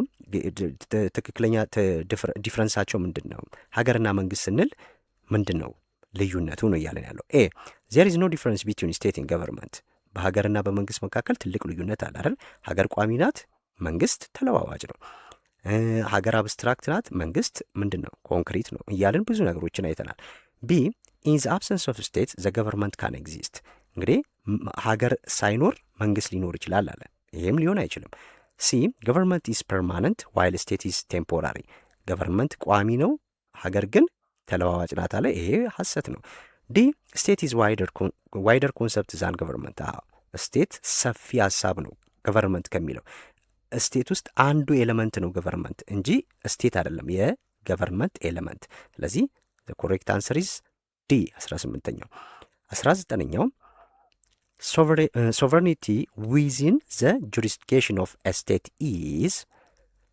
ትክክለኛ ዲፍረንሳቸው ምንድን ነው? ሀገርና መንግስት ስንል ምንድን ነው ልዩነቱ ነው እያለን ያለው። ኤ ዜር ኢዝ ኖ ዲፈረንስ ቢትዊን ስቴት ኤንድ ገቨርንመንት። በሀገርና በመንግስት መካከል ትልቅ ልዩነት አለ አይደል? ሀገር ቋሚ ናት፣ መንግስት ተለዋዋጭ ነው። ሀገር አብስትራክት ናት፣ መንግስት ምንድን ነው ኮንክሪት ነው እያለን ብዙ ነገሮችን አይተናል። ቢ ኢን ዘ አብሰንስ ኦፍ ስቴት ዘ ገቨርንመንት ካን ኤግዚስት። እንግዲህ ሀገር ሳይኖር መንግስት ሊኖር ይችላል አለ። ይህም ሊሆን አይችልም። ሲ ገቨርንመንት ኢዝ ፐርማነንት ዋይል ስቴት ኢዝ ቴምፖራሪ። ገቨርንመንት ቋሚ ነው፣ ሀገር ግን ተለዋዋጭ ናት አለ። ይሄ ሀሰት ነው። ዲ ስቴት ኢዝ ዋይደር ኮንሰፕት ዛን ገቨርንመንት። ስቴት ሰፊ ሀሳብ ነው ገቨርንመንት ከሚለው። ስቴት ውስጥ አንዱ ኤሌመንት ነው ገቨርንመንት እንጂ ስቴት አይደለም የገቨርንመንት ኤሌመንት። ስለዚህ ዘ ኮሬክት አንሰር ኢዝ ዲ 18ኛው። 19ኛው ሶቨርኒቲ ዊዚን ዘ ጁሪስዲክሽን ኦፍ ስቴት ኢዝ።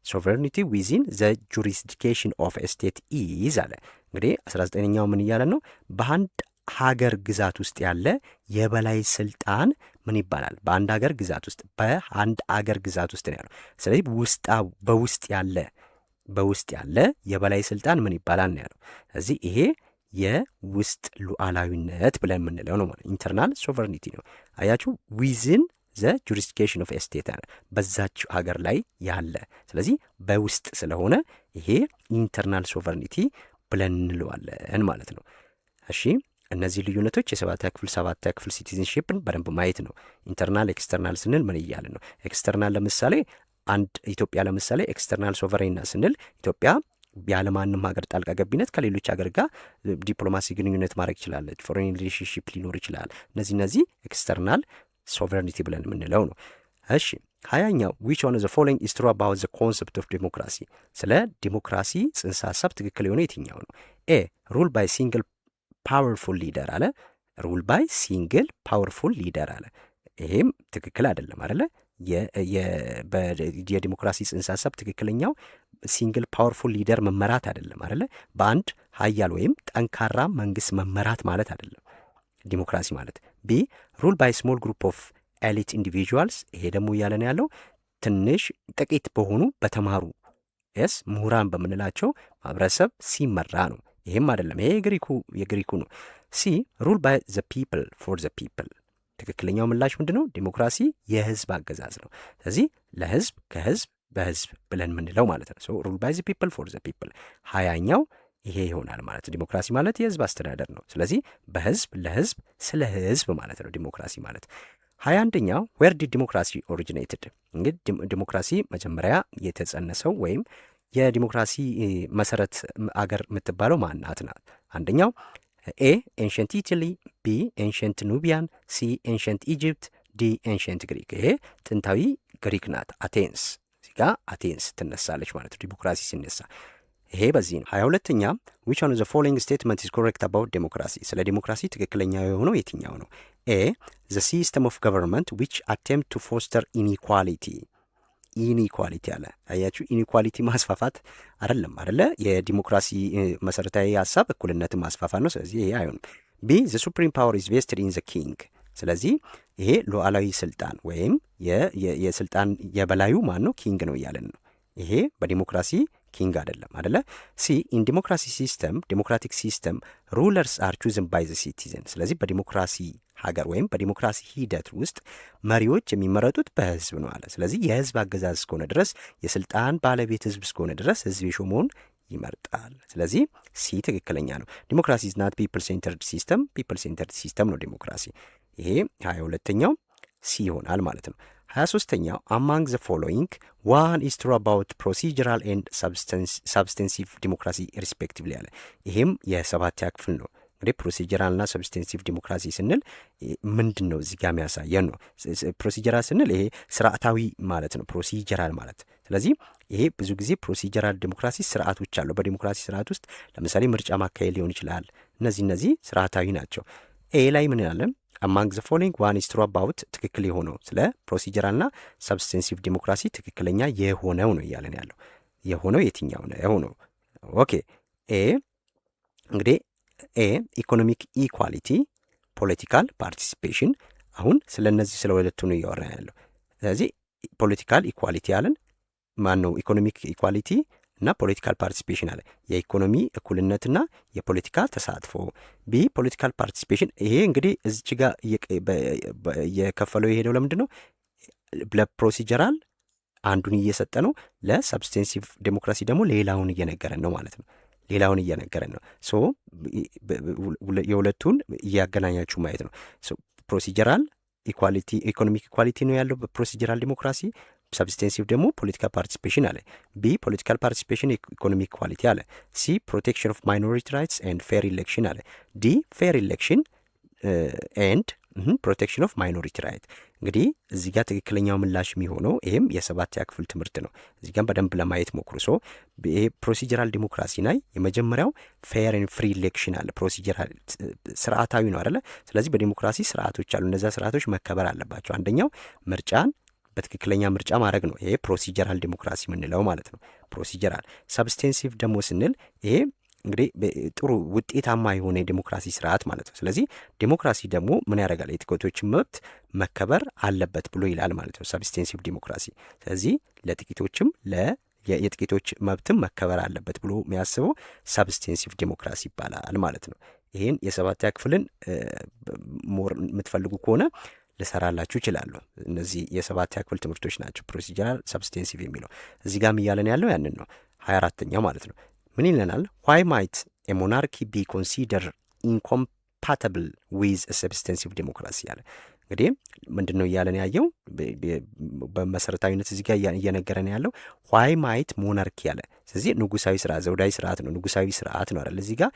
ሶቨርኒቲ ዊዚን ዘ ጁሪስዲክሽን ኦፍ ስቴት ኢዝ አለ። እንግዲህ 19ኛው ምን እያለ ነው? በአንድ ሀገር ግዛት ውስጥ ያለ የበላይ ስልጣን ምን ይባላል? በአንድ ሀገር ግዛት ውስጥ በአንድ አገር ግዛት ውስጥ ነው ያለው። ስለዚህ በውስጥ ያለ የበላይ ስልጣን ምን ይባላል ነው ያለው። ስለዚህ ይሄ የውስጥ ሉዓላዊነት ብለን የምንለው ነው ማለት ኢንተርናል ሶቨርኒቲ ነው። አያችሁ ዊዝን ዘ ጁሪስዲክሽን ኦፍ ስቴት በዛች ሀገር ላይ ያለ ስለዚህ በውስጥ ስለሆነ ይሄ ኢንተርናል ሶቨርኒቲ ብለን እንለዋለን ማለት ነው። እሺ እነዚህ ልዩነቶች የሰባተኛ ክፍል ሲቲዝንሺፕን በደንብ ማየት ነው። ኢንተርናል ኤክስተርናል ስንል ምን እያልን ነው? ኤክስተርናል ለምሳሌ አንድ ኢትዮጵያ ለምሳሌ ኤክስተርናል ሶቨሬን ስንል ኢትዮጵያ ያለማንም ሀገር ጣልቃ ገቢነት ከሌሎች ሀገር ጋር ዲፕሎማሲ ግንኙነት ማድረግ ይችላለች። ፎሬን ሪሌሽንሺፕ ሊኖር ይችላል። እነዚህ ኤክስተርናል ሶቨሬኒቲ ብለን የምንለው ነው። እሺ 20ኛው ዊች ኦን ዘ ፎሎዊንግ ኢዝ ትሩ አባውት ዘ ኮንሰፕት ኦፍ ዲሞክራሲ ስለ ዲሞክራሲ ጽንሰ ሀሳብ ትክክል የሆነ የትኛው ነው? ኤ ሩል ባይ ሲንግል ፓወርፉል ሊደር አለ። ሩል ባይ ሲንግል ፓወርፉል ሊደር አለ። ይሄም ትክክል አይደለም አይደለ? የዲሞክራሲ ጽንሰ ሀሳብ ትክክለኛው ሲንግል ፓወርፉል ሊደር መመራት አይደለም አይደለ? በአንድ ሀያል ወይም ጠንካራ መንግስት መመራት ማለት አይደለም ዲሞክራሲ ማለት። ቢ ሩል ባይ ስሞል ግሩፕ ኦፍ ኤሊት ኢንዲቪጁዋልስ ይሄ ደግሞ እያለን ያለው ትንሽ ጥቂት በሆኑ በተማሩ ስ ምሁራን በምንላቸው ማህበረሰብ ሲመራ ነው። ይሄም አይደለም። ይሄ የግሪኩ ነው። ሲ ሩል ባይ ዘ ፒፕል ፎር ዘ ፒፕል ትክክለኛው ምላሽ ምንድን ነው? ዲሞክራሲ የህዝብ አገዛዝ ነው። ስለዚህ ለህዝብ ከህዝብ በህዝብ ብለን የምንለው ማለት ነው። ሩል ባይ ዘ ፒፕል ፎር ዘ ፒፕል 20ኛው ይሄ ይሆናል ማለት ነው። ዲሞክራሲ ማለት የህዝብ አስተዳደር ነው። ስለዚህ በህዝብ ለህዝብ ስለ ህዝብ ማለት ነው ዲሞክራሲ ማለት። 21ኛው ዌር ዲድ ዲሞክራሲ ኦሪጂኔትድ እንግዲህ ዲሞክራሲ መጀመሪያ የተጸነሰው ወይም የዲሞክራሲ መሰረት አገር የምትባለው ማናት ናት? አንደኛው ኤ ኤንሸንት ኢታሊ፣ ቢ ኤንሸንት ኑቢያን፣ ሲ ኤንሸንት ኢጅፕት፣ ዲ ኤንሸንት ግሪክ። ይሄ ጥንታዊ ግሪክ ናት። አቴንስ እዚህ ጋ አቴንስ ትነሳለች ማለት ነው ዲሞክራሲ ሲነሳ። ይሄ በዚህ ነው። 22ኛ ዊች ኦን ዘ ፎሎዊንግ ስቴትመንት ኢዝ ኮሬክት አባውት ዴሞክራሲ ስለ ዲሞክራሲ ትክክለኛ የሆነው የትኛው ነው? ኤ ዘ ሲስተም ኦፍ ገቨርንመንት ዊች አቴምፕት ቱ ፎስተር ኢኒኳሊቲ አለ። አያችሁ ኢኒኳሊቲ ማስፋፋት አይደለም አይደለ? የዲሞክራሲ መሰረታዊ ሀሳብ እኩልነትን ማስፋፋት ነው። ስለዚህ ይሄ አይሆንም። ቢ ዘ ሱፕሪም ፓወር ኢዝ ቬስትድ ኢን ዘ ኪንግ ስለዚህ ይሄ ሉዓላዊ ስልጣን ወይም የስልጣን የበላዩ ማን ነው? ኪንግ ነው እያለን ነው። ይሄ በዲሞክራሲ ኪንግ አይደለም አደለ? ሲ ኢን ዲሞክራሲ ሲስተም ዲሞክራቲክ ሲስተም ሩለርስ አር ቹዝን ባይ ዘ ሲቲዘን ስለዚህ በዲሞክራሲ ሀገር ወይም በዲሞክራሲ ሂደት ውስጥ መሪዎች የሚመረጡት በህዝብ ነው አለ። ስለዚህ የህዝብ አገዛዝ እስከሆነ ድረስ የስልጣን ባለቤት ህዝብ እስከሆነ ድረስ ህዝብ የሾመውን ይመርጣል። ስለዚህ ሲ ትክክለኛ ነው። ዲሞክራሲ ኢዝ ናት ፒፕል ሴንተርድ ሲስተም ፒፕል ሴንተርድ ሲስተም ነው ዲሞክራሲ። ይሄ 22ኛው ሲ ይሆናል ማለት ነው። 23ኛው አማንግ ዘ ፎሎዊንግ ዋን ኢዝ ትሩ አባውት ፕሮሲጀራል ኤንድ ሳብስቴንሲቭ ዲሞክራሲ ሪስፔክቲቭሊ ያለ። ይሄም የሰባተኛ ክፍል ነው። እንግዲህ ፕሮሲጀራልና ሰብስቴንሲቭ ዲሞክራሲ ስንል ምንድን ነው እዚህ ጋር የሚያሳየን ነው። ፕሮሲጀራል ስንል ይሄ ስርዓታዊ ማለት ነው ፕሮሲጀራል ማለት። ስለዚህ ይሄ ብዙ ጊዜ ፕሮሲጀራል ዲሞክራሲ ስርዓቶች አሉ። በዲሞክራሲ ስርዓት ውስጥ ለምሳሌ ምርጫ ማካሄድ ሊሆን ይችላል። እነዚህ ስርዓታዊ ናቸው። ኤ ላይ ምን ያለን አማንግ ዘ ፎሎዊንግ ዋን ኢዝ ትሩ አባውት ትክክል የሆነው ስለ ፕሮሲጀራልና ሰብስቴንሲቭ ዲሞክራሲ ትክክለኛ የሆነው ነው እያለን ያለው። የሆነው የትኛው ነው የሆነው? ኦኬ ኤ እንግዲህ ኤ ኢኮኖሚክ ኢኳሊቲ፣ ፖለቲካል ፓርቲሲፔሽን። አሁን ስለ እነዚህ ስለ ሁለቱ ነው እያወራ ያለው። ስለዚህ ፖለቲካል ኢኳሊቲ አለን ማን ነው? ኢኮኖሚክ ኢኳሊቲ እና ፖለቲካል ፓርቲሲፔሽን አለ። የኢኮኖሚ እኩልነትና የፖለቲካ ተሳትፎ። ቢ ፖለቲካል ፓርቲሲፔሽን ይሄ እንግዲህ እዚች ጋር እየከፈለው የሄደው ለምንድን ነው? ለፕሮሲጀራል አንዱን እየሰጠ ነው፣ ለሰብስቴንሲቭ ዴሞክራሲ ደግሞ ሌላውን እየነገረን ነው ማለት ነው። ሌላውን እየነገረን ነው። ሶ የሁለቱን እያገናኛችሁ ማየት ነው። ፕሮሲጀራል ኢኳሊቲ ኢኮኖሚክ ኢኳሊቲ ነው ያለው በፕሮሲጀራል ዲሞክራሲ። ሰብስቴንሲቭ ደግሞ ፖለቲካል ፓርቲሲፔሽን አለ። ቢ ፖለቲካል ፓርቲሲፔሽን ኢኮኖሚክ ኢኳሊቲ አለ። ሲ ፕሮቴክሽን ኦፍ ማይኖሪቲ ራይትስ ኤንድ ፌር ኢሌክሽን አለ። ዲ ፌር ኢሌክሽን ኤንድ ፕሮቴክሽን ኦፍ ማይኖሪቲ ራይት። እንግዲህ እዚህ ጋር ትክክለኛው ምላሽ የሚሆነው ይህም የሰባተኛ ክፍል ትምህርት ነው። እዚህ ጋር በደንብ ለማየት ሞክሩ። ሶ ይሄ ፕሮሲጀራል ዲሞክራሲ ላይ የመጀመሪያው ፌር ኤንድ ፍሪ ኢሌክሽን አለ። ፕሮሲጀራል ስርዓታዊ ነው አይደለ? ስለዚህ በዲሞክራሲ ስርዓቶች አሉ። እነዚያ ስርዓቶች መከበር አለባቸው። አንደኛው ምርጫን በትክክለኛ ምርጫ ማድረግ ነው። ይሄ ፕሮሲጀራል ዲሞክራሲ የምንለው ማለት ነው። ፕሮሲጀራል ሰብስቴንሲቭ ደግሞ ስንል ይሄ እንግዲህ ጥሩ ውጤታማ የሆነ የዲሞክራሲ ስርዓት ማለት ነው። ስለዚህ ዲሞክራሲ ደግሞ ምን ያደርጋል? የጥቂቶችን መብት መከበር አለበት ብሎ ይላል ማለት ነው ሰብስቴንሲቭ ዲሞክራሲ። ስለዚህ ለጥቂቶችም የጥቂቶች መብትም መከበር አለበት ብሎ የሚያስበው ሰብስቴንሲቭ ዴሞክራሲ ይባላል ማለት ነው። ይህን የሰባተኛ ክፍልን ሞር የምትፈልጉ ከሆነ ልሰራላችሁ ይችላለሁ። እነዚህ የሰባተኛ ክፍል ትምህርቶች ናቸው። ፕሮሲጀራል ሰብስቴንሲቭ የሚለው እዚህ ጋር እያለን ያለው ያንን ነው። 24ኛው ማለት ነው። ምን ይለናል? ዋይ ማይት ኤ ሞናርኪ ቢ ኮንሲደር ኢንኮምፓተብል ዊዝ ሰብስቴንሲቭ ዴሞክራሲ ያለ እንግዲህ ምንድን ነው እያለን ያየው በመሰረታዊነት እዚህ ጋር እየነገረን ያለው ዋይ ማይት ሞናርኪ ያለ። ስለዚህ ንጉሳዊ ስርዓት ዘውዳዊ ስርዓት ነው፣ ንጉሳዊ ስርዓት ነው አይደል? እዚህ ጋር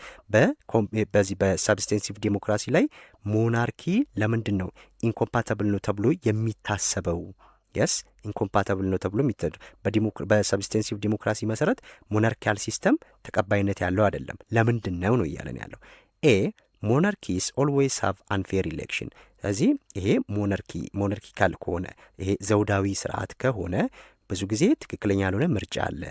በዚህ በሰብስቴንሲቭ ዴሞክራሲ ላይ ሞናርኪ ለምንድን ነው ኢንኮምፓተብል ነው ተብሎ የሚታሰበው? የስ ኢንኮምፓተብል ነው ተብሎ በሰብስቴንሲቭ ዴሞክራሲ መሰረት ሞናርኪያል ሲስተም ተቀባይነት ያለው አይደለም። ለምንድን ነው ነው እያለን ያለው ኤ ሞናርኪስ ኦልዌይስ ሃቭ አንፌር ኢሌክሽን። ስለዚህ ይሄ ሞናርኪካል ከሆነ ይሄ ዘውዳዊ ስርዓት ከሆነ ብዙ ጊዜ ትክክለኛ ያልሆነ ምርጫ አለ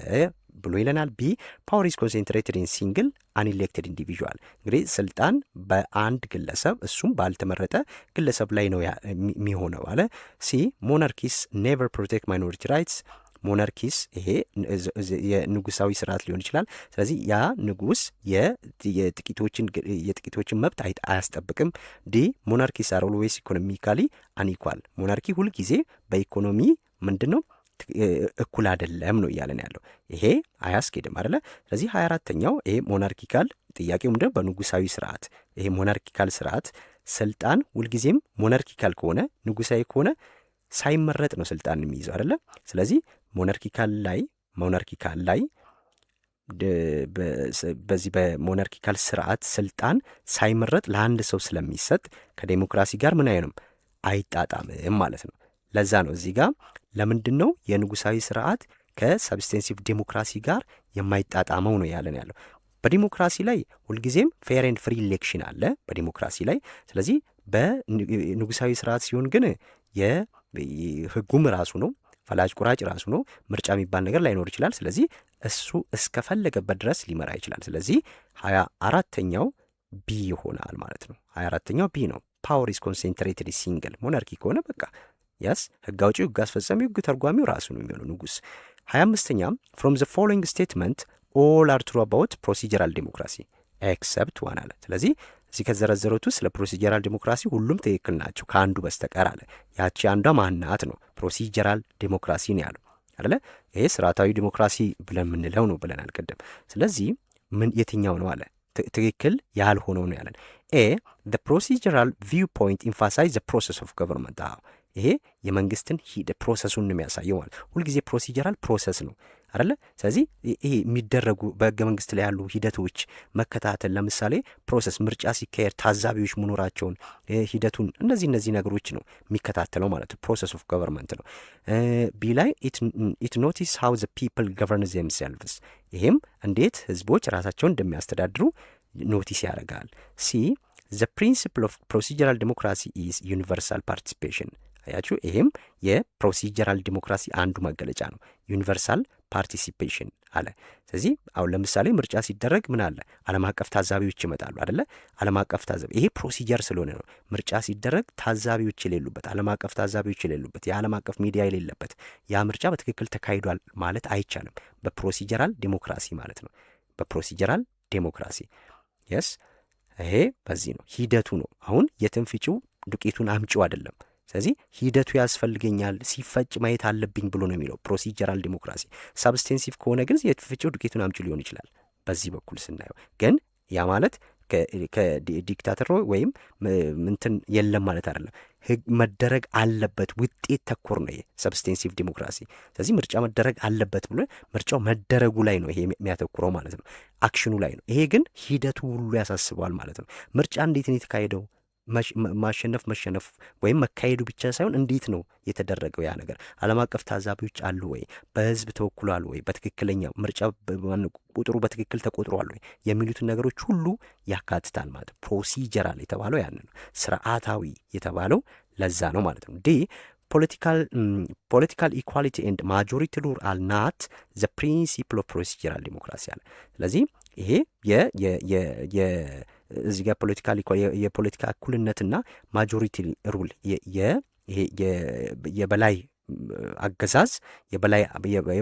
ብሎ ይለናል። ቢ ፓወር ኢዝ ኮንሴንትሬትድ ኢን ሲንግል አንኢሌክትድ ኢንዲቪዥዋል። እንግዲህ ስልጣን በአንድ ግለሰብ እሱም ባልተመረጠ ግለሰብ ላይ ነው የሚሆነው አለ። ሲ ሞናርኪስ ኔቨር ፕሮቴክት ማይኖሪቲ ራይትስ። ሞናርኪስ ይሄ የንጉሳዊ ስርዓት ሊሆን ይችላል። ስለዚህ ያ ንጉስ የጥቂቶችን መብት አያስጠብቅም። ዲ ሞናርኪስ አር ኦልዌይስ ኢኮኖሚካሊ አንኢኳል። ሞናርኪ ሁልጊዜ በኢኮኖሚ ምንድን ነው እኩል አይደለም ነው እያለን ያለው። ይሄ አያስኬድም አይደለ? ስለዚህ 24ኛው ይሄ ሞናርኪካል ጥያቄው ምንድን ነው? በንጉሳዊ ስርዓት ይሄ ሞናርኪካል ስርዓት ስልጣን ሁልጊዜም ሞናርኪካል ከሆነ ንጉሳዊ ከሆነ ሳይመረጥ ነው ስልጣን የሚይዘው አይደለ? ስለዚህ ሞናርኪካል ላይ በዚህ በሞናርኪካል ስርዓት ስልጣን ሳይመረጥ ለአንድ ሰው ስለሚሰጥ ከዴሞክራሲ ጋር ምን አይሆንም አይጣጣምም ማለት ነው። ለዛ ነው እዚህ ጋር ለምንድን ነው የንጉሳዊ ስርዓት ከሰብስቴንሲቭ ዴሞክራሲ ጋር የማይጣጣመው ነው ያለን ያለው። በዲሞክራሲ ላይ ሁልጊዜም ፌር ኤንድ ፍሪ ኢሌክሽን አለ በዲሞክራሲ ላይ። ስለዚህ በንጉሳዊ ስርዓት ሲሆን ግን የህጉም ራሱ ነው፣ ፈላጭ ቁራጭ ራሱ ነው። ምርጫ የሚባል ነገር ላይኖር ይችላል። ስለዚህ እሱ እስከፈለገበት ድረስ ሊመራ ይችላል። ስለዚህ 24ኛው ቢ ይሆናል ማለት ነው። 24ኛው ቢ ነው። ፓወር ኢዝ ኮንሴንትሬትድ ሲንግል። ሞናርኪ ከሆነ በቃ ያስ ህግ አውጪው፣ ህግ አስፈጻሚው፣ ህግ ተርጓሚው ራሱ ነው የሚሆነው ንጉስ። 25ኛም ፍሮም ዘ ፎሎዊንግ ስቴትመንት ኦል አር ትሩ አባውት ፕሮሲጀራል ዴሞክራሲ ኤክሰፕት ዋን አለ። ስለዚህ እዚህ ከተዘረዘሩት ውስጥ ስለ ፕሮሲጀራል ዴሞክራሲ ሁሉም ትክክል ናቸው ከአንዱ በስተቀር አለ። ያቺ አንዷ ማናት ነው? ፕሮሲጀራል ዴሞክራሲ ነው ያለው አይደለ? ይሄ ስርዓታዊ ዴሞክራሲ ብለን የምንለው ነው ብለናል ቅድም። ስለዚህ የትኛው ነው አለ ትክክል ያልሆነው ነው ያለን። ኤ the procedural viewpoint emphasize the process of government። ይሄ የመንግስትን ፕሮሰሱን ነው የሚያሳየው ማለት ሁልጊዜ ፕሮሲጀራል ፕሮሰስ ነው አይደለ? ስለዚህ ይሄ የሚደረጉ በህገ መንግስት ላይ ያሉ ሂደቶች መከታተል፣ ለምሳሌ ፕሮሰስ ምርጫ ሲካሄድ ታዛቢዎች መኖራቸውን ሂደቱን እነዚህ ነገሮች ነው የሚከታተለው ማለት ነው። ፕሮሰስ ኦፍ ገቨርንመንት ነው። ቢ ላይ ኢት ኖቲስ ሃው ዘ ፒፕል ገቨርን ዜምሴልቭስ። ይሄም እንዴት ህዝቦች ራሳቸውን እንደሚያስተዳድሩ ኖቲስ ያደርጋል። ሲ ዘ ፕሪንሲፕል ኦፍ ፕሮሲጀራል ዴሞክራሲ ኢዝ ዩኒቨርሳል ፓርቲሲፔሽን። አያችሁ፣ ይሄም የፕሮሲጀራል ዲሞክራሲ አንዱ መገለጫ ነው፣ ዩኒቨርሳል ፓርቲሲፔሽን አለ። ስለዚህ አሁን ለምሳሌ ምርጫ ሲደረግ ምን አለ? ዓለም አቀፍ ታዛቢዎች ይመጣሉ አይደለ? ዓለም አቀፍ ታዛቢ ይሄ ፕሮሲጀር ስለሆነ ነው። ምርጫ ሲደረግ ታዛቢዎች የሌሉበት፣ ዓለም አቀፍ ታዛቢዎች የሌሉበት፣ የዓለም አቀፍ ሚዲያ የሌለበት ያ ምርጫ በትክክል ተካሂዷል ማለት አይቻልም። በፕሮሲጀራል ዲሞክራሲ ማለት ነው። በፕሮሲጀራል ዲሞክራሲ የስ ይሄ በዚህ ነው፣ ሂደቱ ነው። አሁን የትም ፍጪው ዱቄቱን አምጪው አይደለም። ስለዚህ ሂደቱ ያስፈልገኛል፣ ሲፈጭ ማየት አለብኝ ብሎ ነው የሚለው ፕሮሲጀራል ዲሞክራሲ። ሰብስቴንሲቭ ከሆነ ግን የትፍጭው ዱቄቱን አምጪው ሊሆን ይችላል። በዚህ በኩል ስናየው ግን ያ ማለት ከዲክታተር ወይም እንትን የለም ማለት አይደለም። ህግ መደረግ አለበት፣ ውጤት ተኮር ነው ይሄ ሰብስቴንሲቭ ዲሞክራሲ። ስለዚህ ምርጫ መደረግ አለበት ብሎ ምርጫው መደረጉ ላይ ነው ይሄ የሚያተኩረው ማለት ነው፣ አክሽኑ ላይ ነው። ይሄ ግን ሂደቱ ሁሉ ያሳስበዋል ማለት ነው። ምርጫ እንዴት ነው የተካሄደው? መሸነፍ ወይም መካሄዱ ብቻ ሳይሆን እንዴት ነው የተደረገው ያ ነገር? ዓለም አቀፍ ታዛቢዎች አሉ ወይ? በህዝብ ተወክሏል ወይ? በትክክለኛ ምርጫ ቁጥሩ በትክክል ተቆጥሯል ወይ? የሚሉትን ነገሮች ሁሉ ያካትታል ማለት ነው። ፕሮሲጀራል የተባለው ያን ነው። ስርዓታዊ የተባለው ለዛ ነው ማለት ነው። ዲ ፖለቲካል ኢኳሊቲ ኤንድ ማጆሪቲ ሩል አር ናት ዘ ፕሪንሲፕል ኦፍ ፕሮሲጀራል ዲሞክራሲ አለ። ስለዚህ ይሄ እዚህ ጋር የፖለቲካ እኩልነትና ማጆሪቲ ሩል የበላይ አገዛዝ የበላይ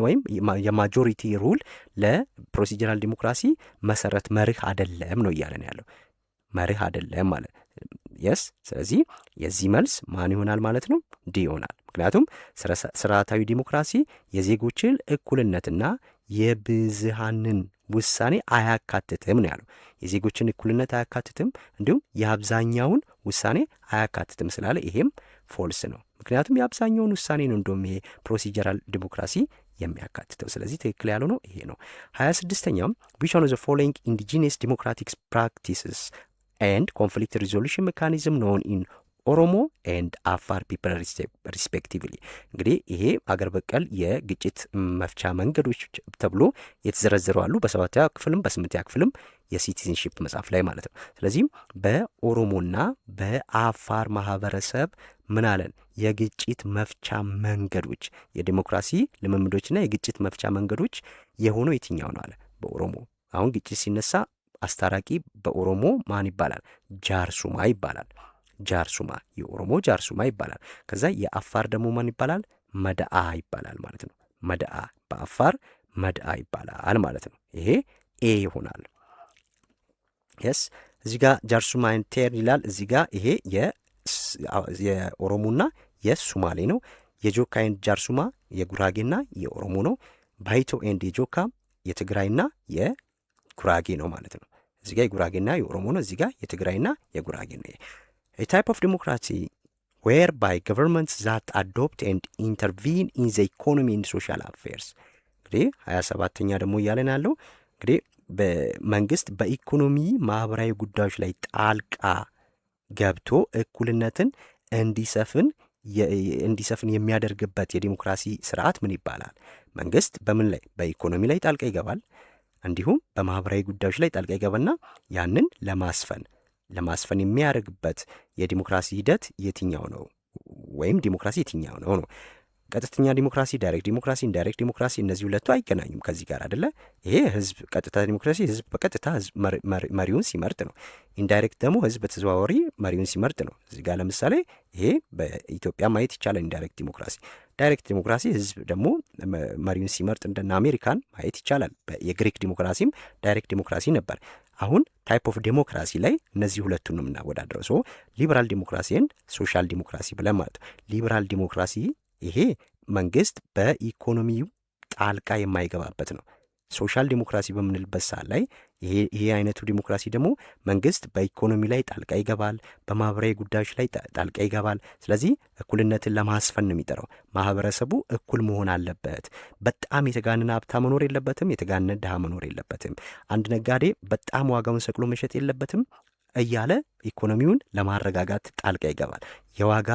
ወይም የማጆሪቲ ሩል ለፕሮሲጀራል ዲሞክራሲ መሰረት መርህ አይደለም ነው እያለን ያለው። መርህ አይደለም ማለት የስ። ስለዚህ የዚህ መልስ ማን ይሆናል ማለት ነው? ዲ ይሆናል። ምክንያቱም ስርዓታዊ ዲሞክራሲ የዜጎችን እኩልነትና የብዝሃንን ውሳኔ አያካትትም ነው ያለው። የዜጎችን እኩልነት አያካትትም፣ እንዲሁም የአብዛኛውን ውሳኔ አያካትትም ስላለ ይሄም ፎልስ ነው። ምክንያቱም የአብዛኛውን ውሳኔ ነው እንደውም ይሄ ፕሮሲጀራል ዲሞክራሲ የሚያካትተው። ስለዚህ ትክክል ያለው ነው ይሄ ነው። 26ኛው which one of the following indigenous democratic practices and conflict resolution mechanism known in ኦሮሞ ኤንድ አፋር ፒፕል ሪስፔክቲቭሊ። እንግዲህ ይሄ አገር በቀል የግጭት መፍቻ መንገዶች ተብሎ የተዘረዘሩ አሉ። በ7ኛ ክፍልም በ8ኛ ክፍልም የሲቲዝንሺፕ መጽሐፍ ላይ ማለት ነው። ስለዚህም በኦሮሞና በአፋር ማህበረሰብ ምን አለን? የግጭት መፍቻ መንገዶች የዲሞክራሲ ልምምዶችና የግጭት መፍቻ መንገዶች የሆነው የትኛው ነው አለ። በኦሮሞ አሁን ግጭት ሲነሳ አስታራቂ በኦሮሞ ማን ይባላል? ጃርሱማ ይባላል። ጃርሱማ የኦሮሞ ጃርሱማ ይባላል። ከዛ የአፋር ደግሞ ማን ይባላል? መድአ ይባላል ማለት ነው። መድአ በአፋር መድአ ይባላል ማለት ነው። ይሄ ኤ ይሆናል። የስ እዚህ ጋር ጃርሱማ ኢንቴር ይላል። እዚህ ጋር ይሄ የኦሮሞና የሱማሌ ነው። የጆካ ኤንድ ጃርሱማ የጉራጌና የኦሮሞ ነው። ባይቶ ኤንድ የጆካ የትግራይና የጉራጌ ነው ማለት ነው። እዚህ ጋር የጉራጌና የኦሮሞ ነው። እዚህ ጋር የትግራይና የጉራጌ ነው። A type of democracy whereby governments that adopt and intervene in the economy and social affairs። እንግዲህ 27ኛ ደግሞ እያለን ያለው እንግዲህ በመንግስት በኢኮኖሚ ማህበራዊ ጉዳዮች ላይ ጣልቃ ገብቶ እኩልነትን እንዲሰፍን የሚያደርግበት የዲሞክራሲ ስርዓት ምን ይባላል? መንግስት በምን ላይ? በኢኮኖሚ ላይ ጣልቃ ይገባል፣ እንዲሁም በማህበራዊ ጉዳዮች ላይ ጣልቃ ይገባና ያንን ለማስፈን የሚያደርግበት የዲሞክራሲ ሂደት የትኛው ነው? ወይም ዲሞክራሲ የትኛው ነው ነው? ቀጥተኛ ዲሞክራሲ፣ ዳይሬክት ዲሞክራሲ፣ ኢንዳይሬክት ዲሞክራሲ እነዚህ ሁለቱ አይገናኙም ከዚህ ጋር አይደለ? ይሄ ህዝብ ቀጥታ ዲሞክራሲ ህዝብ በቀጥታ መሪውን ሲመርጥ ነው። ኢንዳይሬክት ደግሞ ህዝብ በተዘዋዋሪ መሪውን ሲመርጥ ነው። እዚህ ጋር ለምሳሌ ይሄ በኢትዮጵያ ማየት ይቻላል ኢንዳይሬክት ዲሞክራሲ። ዳይሬክት ዲሞክራሲ ህዝብ ደግሞ መሪውን ሲመርጥ እንደና አሜሪካን ማየት ይቻላል። የግሪክ ዲሞክራሲም ዳይሬክት ዲሞክራሲ ነበር። አሁን ታይፕ ኦፍ ዲሞክራሲ ላይ እነዚህ ሁለቱን ነው የምናወዳድረው። ሶ ሊበራል ዲሞክራሲን ሶሻል ዲሞክራሲ ብለን ማለት ነው። ሊበራል ዲሞክራሲ ይሄ መንግስት በኢኮኖሚው ጣልቃ የማይገባበት ነው። ሶሻል ዲሞክራሲ በምንልበት ሰዓት ላይ ይሄ አይነቱ ዲሞክራሲ ደግሞ መንግስት በኢኮኖሚ ላይ ጣልቃ ይገባል፣ በማህበራዊ ጉዳዮች ላይ ጣልቃ ይገባል። ስለዚህ እኩልነትን ለማስፈን ነው የሚጠራው። ማህበረሰቡ እኩል መሆን አለበት። በጣም የተጋነነ ሀብታም መኖር የለበትም፣ የተጋነነ ድሃ መኖር የለበትም። አንድ ነጋዴ በጣም ዋጋውን ሰቅሎ መሸጥ የለበትም እያለ ኢኮኖሚውን ለማረጋጋት ጣልቃ ይገባል። የዋጋ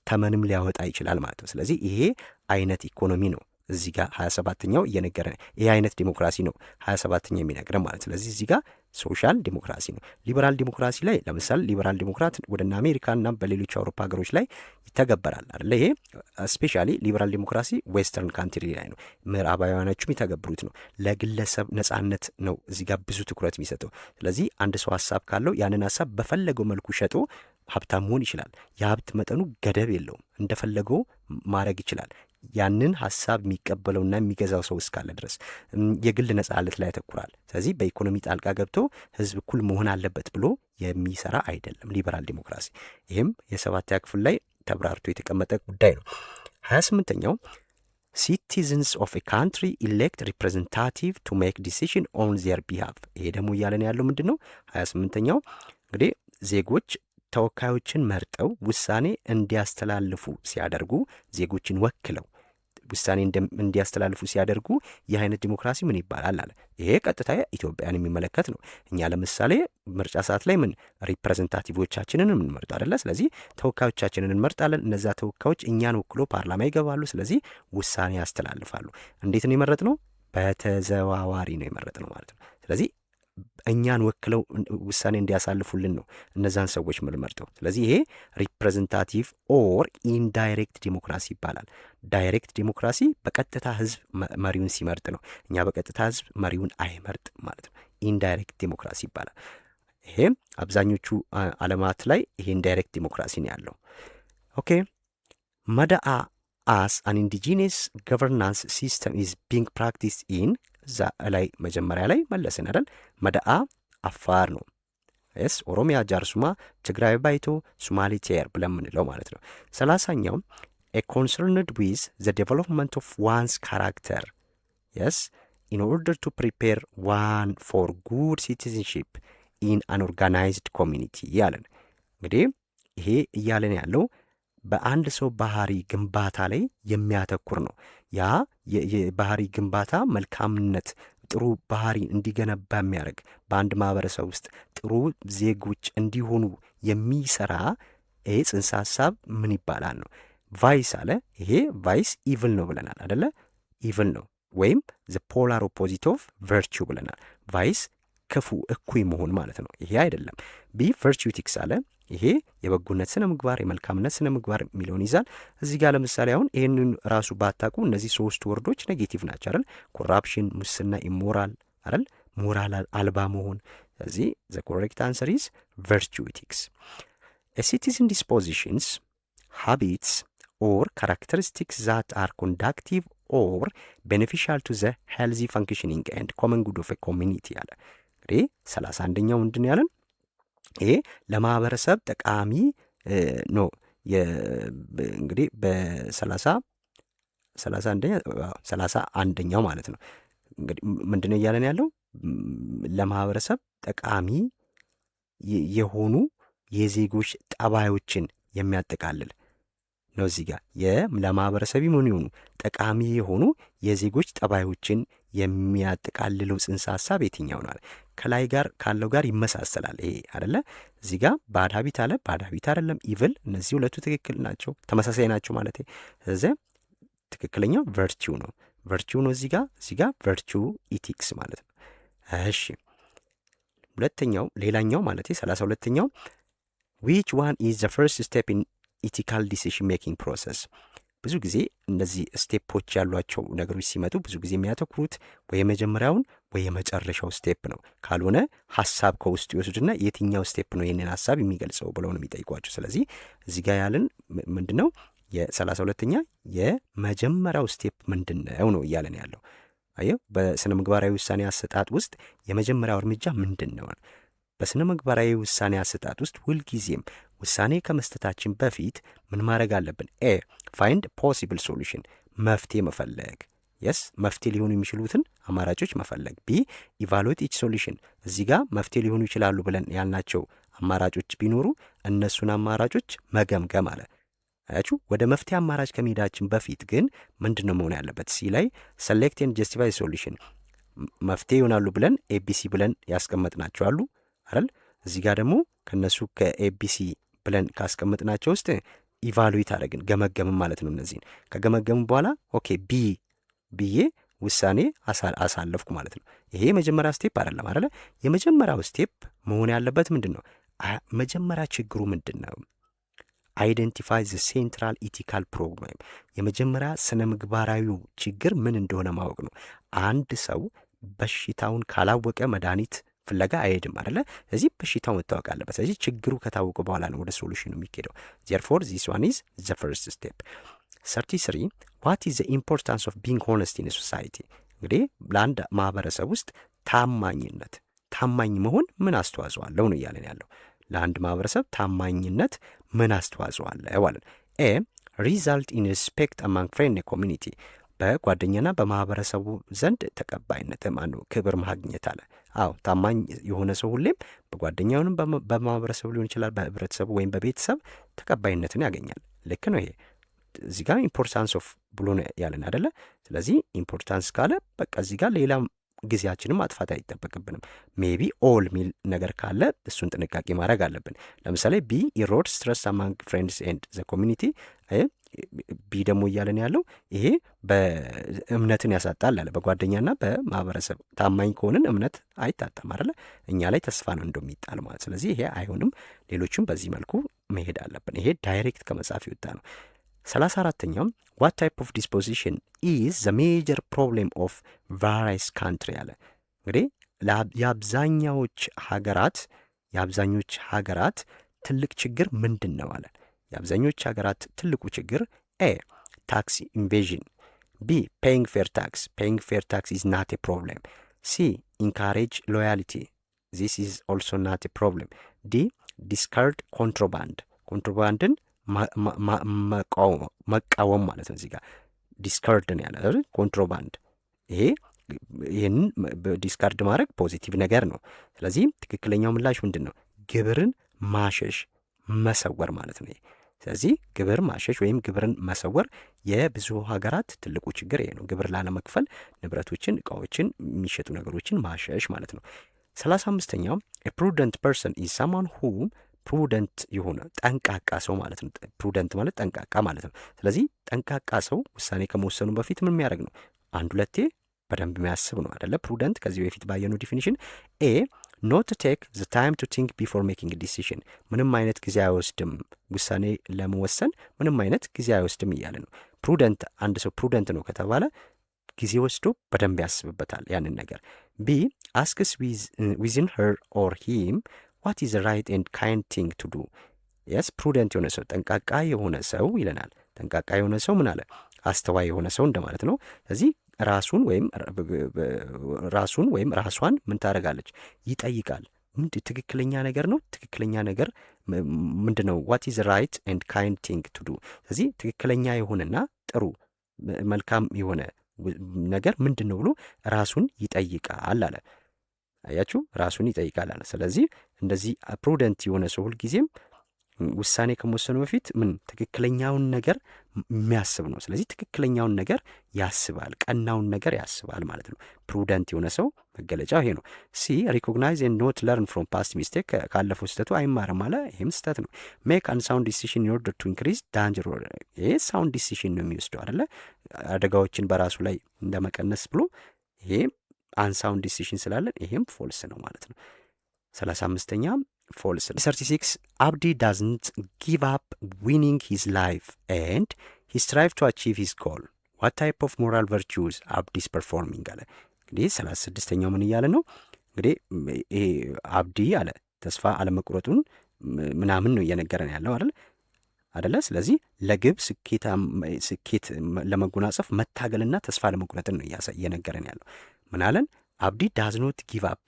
ተመንም ሊያወጣ ይችላል ማለት ነው። ስለዚህ ይሄ አይነት ኢኮኖሚ ነው እዚህ ጋር 27ኛው እየነገረን ይሄ አይነት ዲሞክራሲ ነው 27ኛው የሚነግረን ማለት። ስለዚህ እዚህ ጋር ሶሻል ዲሞክራሲ ነው። ሊበራል ዲሞክራሲ ላይ ለምሳሌ ሊበራል ዲሞክራት ወደና አሜሪካና በሌሎች አውሮፓ ሀገሮች ላይ ይተገበራል አይደለ? ይሄ ስፔሻሊ ሊበራል ዲሞክራሲ ዌስተርን ካንትሪ ላይ ነው፣ ምዕራባውያኖቹም የተገብሩት ነው። ለግለሰብ ነጻነት ነው እዚህ ጋር ብዙ ትኩረት የሚሰጠው። ስለዚህ አንድ ሰው ሀሳብ ካለው ያንን ሀሳብ በፈለገው መልኩ ሸጦ ሀብታም መሆን ይችላል። የሀብት መጠኑ ገደብ የለውም፣ እንደፈለገው ማድረግ ይችላል። ያንን ሀሳብ የሚቀበለውና የሚገዛው ሰው እስካለ ድረስ የግል ነጻነት ላይ ያተኩራል። ስለዚህ በኢኮኖሚ ጣልቃ ገብቶ ህዝብ እኩል መሆን አለበት ብሎ የሚሰራ አይደለም ሊበራል ዲሞክራሲ። ይህም የ7ኛ ክፍል ላይ ተብራርቶ የተቀመጠ ጉዳይ ነው። 28ኛው ሲቲዝንስ ኦፍ ኤ ካንትሪ ኢሌክት ሪፕሬዘንታቲቭ ቱ ሜክ ዲሲዥን ኦን ዜር ቢሃፍ። ይሄ ደግሞ እያለን ያለው ምንድን ነው? 28ኛው እንግዲህ ዜጎች ተወካዮችን መርጠው ውሳኔ እንዲያስተላልፉ ሲያደርጉ ዜጎችን ወክለው ውሳኔ እንዲያስተላልፉ ሲያደርጉ ይህ አይነት ዲሞክራሲ ምን ይባላል አለ። ይሄ ቀጥታ ኢትዮጵያን የሚመለከት ነው። እኛ ለምሳሌ ምርጫ ሰዓት ላይ ምን ሪፕሬዘንታቲቮቻችንን የምንመርጡ አይደለ? ስለዚህ ተወካዮቻችንን እንመርጣለን። እነዛ ተወካዮች እኛን ወክሎ ፓርላማ ይገባሉ። ስለዚህ ውሳኔ ያስተላልፋሉ። እንዴት ነው የመረጥ ነው? በተዘዋዋሪ ነው የመረጥ ነው ማለት ነው። ስለዚህ እኛን ወክለው ውሳኔ እንዲያሳልፉልን ነው እነዛን ሰዎች ምንመርጠው። ስለዚህ ይሄ ሪፕሬዘንታቲቭ ኦር ኢንዳይሬክት ዲሞክራሲ ይባላል። ዳይሬክት ዲሞክራሲ በቀጥታ ህዝብ መሪውን ሲመርጥ ነው። እኛ በቀጥታ ህዝብ መሪውን አይመርጥ ማለት ነው። ኢንዳይሬክት ዲሞክራሲ ይባላል። ይሄ አብዛኞቹ ዓለማት ላይ ይሄ ኢንዳይሬክት ዲሞክራሲ ነው ያለው። ኦኬ መደአ as an indigenous governance system is being practiced in እዛ ላይ መጀመሪያ ላይ መለስን አይደል? መደአ አፋር ነው። ስ ኦሮሚያ ጃርሱማ፣ ትግራይ ባይቶ፣ ሶማሌ ቴር ብለን ምንለው ማለት ነው። 30ኛው a concerned with the development of one's character yes in order to prepare one for good citizenship in an organized community ያለን እንግዲህ ይሄ እያለን ያለው በአንድ ሰው ባህሪ ግንባታ ላይ የሚያተኩር ነው። ያ የባህሪ ግንባታ መልካምነት ጥሩ ባህሪ እንዲገነባ የሚያደርግ በአንድ ማህበረሰብ ውስጥ ጥሩ ዜጎች እንዲሆኑ የሚሰራ ይሄ ጽንሰ ሐሳብ ምን ይባላል ነው። ቫይስ አለ። ይሄ ቫይስ ኢቭል ነው ብለናል አደለ? ኢቭል ነው ወይም ዘ ፖላር ኦፖዚት ኦፍ ቨርቹ ብለናል። ቫይስ ክፉ እኩይ መሆን ማለት ነው። ይሄ አይደለም። ቢ ቨርቹቲክስ አለ። ይሄ የበጎነት ስነ ምግባር የመልካምነት ስነ ምግባር የሚለውን ይዛል። እዚህ ጋር ለምሳሌ አሁን ይህንን ራሱ ባታቁ እነዚህ ሶስት ወርዶች ኔጌቲቭ ናቸው አይደል? ኮራፕሽን፣ ሙስና፣ ኢሞራል አይደል? ሞራል አልባ መሆን። ስለዚህ ዘ ኮሬክት አንሰር ኢዝ ቨርቹቲክስ። ኤ ሲቲዝን ዲስፖዚሽንስ ሃቢትስ ኦር ካራክተሪስቲክስ ዛት አር ኮንዳክቲቭ ኦር ቤኔፊሻል ቱ ዘ ሄልዚ ፋንክሽኒንግ ኤንድ ኮመን ጉድ ኦፍ ኮሚኒቲ አለ። እንግዲህ 31ኛው ምንድን ያለን ይሄ ለማህበረሰብ ጠቃሚ ነው። እንግዲህ በ31ኛው ማለት ነው። እንግዲህ ምንድነው እያለን ያለው ለማህበረሰብ ጠቃሚ የሆኑ የዜጎች ጠባዮችን የሚያጠቃልል ነው። እዚህ ጋር ለማህበረሰብ ምን ይሆኑ ጠቃሚ የሆኑ የዜጎች ጠባዮችን የሚያጠቃልለው ጽንሰ ሐሳብ የትኛው ነው? ከላይ ጋር ካለው ጋር ይመሳሰላል። ይሄ አይደለ? እዚህ ጋር ባድ ሀቢት አለ። ባድ ሀቢት አይደለም ኢቭል። እነዚህ ሁለቱ ትክክል ናቸው፣ ተመሳሳይ ናቸው ማለት። ስለዚህ ትክክለኛው ቨርቹ ነው። ቨርቹ ነው እዚህ ጋር ቨርቹ ኢቲክስ ማለት ነው። እሺ ሁለተኛው ሌላኛው ማለት 32ኛው which one is the first step in ethical decision making process? ብዙ ጊዜ እነዚህ ስቴፖች ያሏቸው ነገሮች ሲመጡ ብዙ ጊዜ የሚያተኩሩት ወይ የመጀመሪያውን ወይ የመጨረሻው ስቴፕ ነው። ካልሆነ ሀሳብ ከውስጡ ይወስዱና የትኛው ስቴፕ ነው ይህንን ሀሳብ የሚገልጸው ብለው ነው የሚጠይቋቸው። ስለዚህ እዚህ ጋር ያለን ምንድነው የ32ኛ የመጀመሪያው ስቴፕ ምንድነው ነው እያለን ያለው። አየው በስነ ምግባራዊ ውሳኔ አሰጣጥ ውስጥ የመጀመሪያው እርምጃ ምንድነው? በስነ ምግባራዊ ውሳኔ አሰጣጥ ውስጥ ሁልጊዜም ውሳኔ ከመስጠታችን በፊት ምን ማድረግ አለብን? ኤ ፋይንድ ፖሲብል ሶሉሽን መፍትሄ መፈለግ። የስ መፍትሄ ሊሆኑ የሚችሉትን አማራጮች መፈለግ። ቢ ኢቫሉዌት ኢች ሶሉሽን እዚህ ጋር መፍትሄ ሊሆኑ ይችላሉ ብለን ያልናቸው አማራጮች ቢኖሩ እነሱን አማራጮች መገምገም አለ። አያችሁ ወደ መፍትሄ አማራጭ ከመሄዳችን በፊት ግን ምንድን ነው መሆን ያለበት? ሲ ላይ ሰሌክት ኤንድ ጀስቲፋይ ሶሉሽን መፍትሄ ይሆናሉ ብለን ኤቢሲ ብለን ያስቀመጥናቸው አሉ አይደል? እዚህ ጋር ደግሞ ከነሱ ከኤቢሲ ብለን ካስቀመጥናቸው ውስጥ ኢቫሉዌት አደረግን ገመገምን ማለት ነው። እነዚህን ከገመገምን በኋላ ኦኬ ቢ ብዬ ውሳኔ አሳለፍኩ ማለት ነው። ይሄ የመጀመሪያ ስቴፕ አይደለም አይደለ? የመጀመሪያው ስቴፕ መሆን ያለበት ምንድን ነው? መጀመሪያ ችግሩ ምንድን ነው? አይደንቲፋይ ዘ ሴንትራል ኢቲካል ፕሮብሌም የመጀመሪያ ስነ ምግባራዊው ችግር ምን እንደሆነ ማወቅ ነው። አንድ ሰው በሽታውን ካላወቀ መድኃኒት ፍለጋ አይሄድም አይደለ? ስለዚህ በሽታው መታወቅ አለበት። ስለዚህ ችግሩ ከታወቀ በኋላ ነው ወደ ሶሉሽኑ የሚሄደው። ዜርፎር ዚስ ዋን ኢዝ ዘ ፈርስት ስቴፕ። 33 ዋት ኢዝ ዘ ኢምፖርታንስ ኦፍ ቢንግ ሆነስት ኢን ሶሳይቲ እንግዲህ ለአንድ ማህበረሰብ ውስጥ ታማኝ መሆን ምን አስተዋጽኦ አለው ነው እያለን ያለው። ለአንድ ማህበረሰብ ታማኝነት ምን አስተዋጽኦ አለው አለን። ኤ ሪዛልት ኢን ሪስፔክት አማንግ ፍሬንድ ኮሚኒቲ በጓደኛና በማህበረሰቡ ዘንድ ተቀባይነት ክብር ማግኘት አለ። አዎ ታማኝ የሆነ ሰው ሁሌም በጓደኛውንም በማህበረሰቡ ሊሆን ይችላል በህብረተሰቡ ወይም በቤተሰብ ተቀባይነትን ያገኛል። ልክ ነው። ይሄ እዚህ ጋር ኢምፖርታንስ ኦፍ ብሎ ነው ያለን አይደለ? ስለዚህ ኢምፖርታንስ ካለ በቃ እዚህ ጋር ሌላ ጊዜያችንም ማጥፋት አይጠበቅብንም። ሜቢ ኦል ሚል ነገር ካለ እሱን ጥንቃቄ ማድረግ አለብን። ለምሳሌ ቢ ኢሮድስ ትረስት አማንግ ፍሬንድስ ኤንድ ዘ ኮሚኒቲ ቢ ደግሞ እያለን ያለው ይሄ በእምነትን ያሳጣል አለ። በጓደኛና በማህበረሰብ ታማኝ ከሆንን እምነት አይታጣም አይደለ? እኛ ላይ ተስፋ ነው እንደሚጣል ማለት። ስለዚህ ይሄ አይሆንም። ሌሎችም በዚህ መልኩ መሄድ አለብን። ይሄ ዳይሬክት ከመጽሐፍ ይወጣ ነው። 34ኛው what type of disposition is the major problem of various country አለ። እንግዲህ የአብዛኞች ሀገራት ትልቅ ችግር ምንድን ነው አለ። የአብዛኞች ሀገራት ትልቁ ችግር ኤ ታክስ ኢንቬዥን። ቢ ፔይንግ ፌር ታክስ። ፔይንግ ፌር ታክስ ኢዝ ናት ኤ ፕሮብለም። ሲ ኢንካሬጅ ሎያሊቲ። ዚስ ኢዝ ኦልሶ ናት ኤ ፕሮብለም። ዲ ዲስካርድ ኮንትሮባንድ። ኮንትሮባንድን መቃወም ማለት ነው። እዚህ ጋር ዲስካርድን ያለ ኮንትሮባንድ፣ ይህንን ዲስካርድ ማድረግ ፖዚቲቭ ነገር ነው። ስለዚህ ትክክለኛው ምላሽ ምንድን ነው? ግብርን ማሸሽ መሰወር ማለት ነው። ስለዚህ ግብር ማሸሽ ወይም ግብርን መሰወር የብዙ ሀገራት ትልቁ ችግር ይሄ ነው። ግብር ላለመክፈል ንብረቶችን፣ እቃዎችን፣ የሚሸጡ ነገሮችን ማሸሽ ማለት ነው። 35ኛው ፕሩደንት ፐርሰን ኢዝ ሰማን ሁ ፕሩደንት የሆነ ጠንቃቃ ሰው ማለት ነው። ፕሩደንት ማለት ጠንቃቃ ማለት ነው። ስለዚህ ጠንቃቃ ሰው ውሳኔ ከመወሰኑ በፊት ምን የሚያደርግ ነው? አንድ ሁለቴ በደንብ የሚያስብ ነው አደለ? ፕሩደንት ከዚህ በፊት ባየነው ዲፊኒሽን ኤ ኖት ቴክ ዘ ታይም ቱ ቲንክ ቢፎር ሜኪንግ ዲሲሽን፣ ምንም አይነት ጊዜ አይወስድም፣ ውሳኔ ለመወሰን ምንም አይነት ጊዜ አይወስድም እያለ ነው። ፕሩደንት፣ አንድ ሰው ፕሩደንት ነው ከተባለ ጊዜ ወስዶ በደንብ ያስብበታል ያንን ነገር። ቢ አስክስ ዊዝን ሄር ኦር ሂም ዋት ኢዝ ራይት ኤንድ ካይንድ ቲንግ ቱ ዱ። የስ ፕሩደንት የሆነ ሰው ጠንቃቃ የሆነ ሰው ይለናል። ጠንቃቃ የሆነ ሰው ምን አለ? አስተዋይ የሆነ ሰው እንደማለት ነው። ስለዚህ ራሱን ወይም ራሷን ምን ታደርጋለች? ይጠይቃል። ትክክለኛ ነገር ነው። ትክክለኛ ነገር ምንድን ነው? ዋት ኢዝ ራይት ኤንድ ካይንድ ቲንግ ቱ ዱ። ስለዚህ ትክክለኛ የሆነና ጥሩ መልካም የሆነ ነገር ምንድን ነው ብሎ ራሱን ይጠይቃል አለ። አያችሁ፣ ራሱን ይጠይቃል አለ። ስለዚህ እንደዚህ ፕሩደንት የሆነ ሰው ሁልጊዜም ውሳኔ ከመወሰኑ በፊት ምን ትክክለኛውን ነገር የሚያስብ ነው። ስለዚህ ትክክለኛውን ነገር ያስባል፣ ቀናውን ነገር ያስባል ማለት ነው። ፕሩደንት የሆነ ሰው መገለጫ ይሄ ነው። ሲ ሪኮግናይዝ ኤንድ ኖት ለርን ፍሮም ፓስት ሚስቴክ፣ ካለፈው ስህተቱ አይማርም አለ። ይህም ስህተት ነው። ሜክ አንሳውንድ ዲሲሽን ኢን ኦርደር ቱ ኢንክሪዝ ዳንጀር፣ ይሄ ሳውንድ ዲሲሽን ነው የሚወስደው አይደለ? አደጋዎችን በራሱ ላይ እንደመቀነስ ብሎ ይሄ አንሳውንድ ዲሲሽን ስላለን ይሄም ፎልስ ነው ማለት ነው። 35ኛ ፎልስ ነው። 36 አብዲ ዳዝንት ጊቭ አፕ ዊኒንግ ሂዝ ላይፍ ኤንድ ሂ ስትራይቭ ቱ አቺቭ ሂዝ ጎል ዋት ታይፕ ኦፍ ሞራል ቨርቹዝ አብዲስ ፐርፎርሚንግ አለ። እንግዲህ 36ኛው ምን እያለ ነው? እንግዲህ ይሄ አብዲ አለ ተስፋ አለመቁረጡን ምናምን ነው እየነገረን ያለው አደለ? ስለዚህ ለግብ ስኬት ለመጎናጸፍ መታገልና ተስፋ ለመቁረጥን ነው እየነገረን ያለው። ምን አለን? አብዲ ዳዝ ኖት ጊቭ አፕ።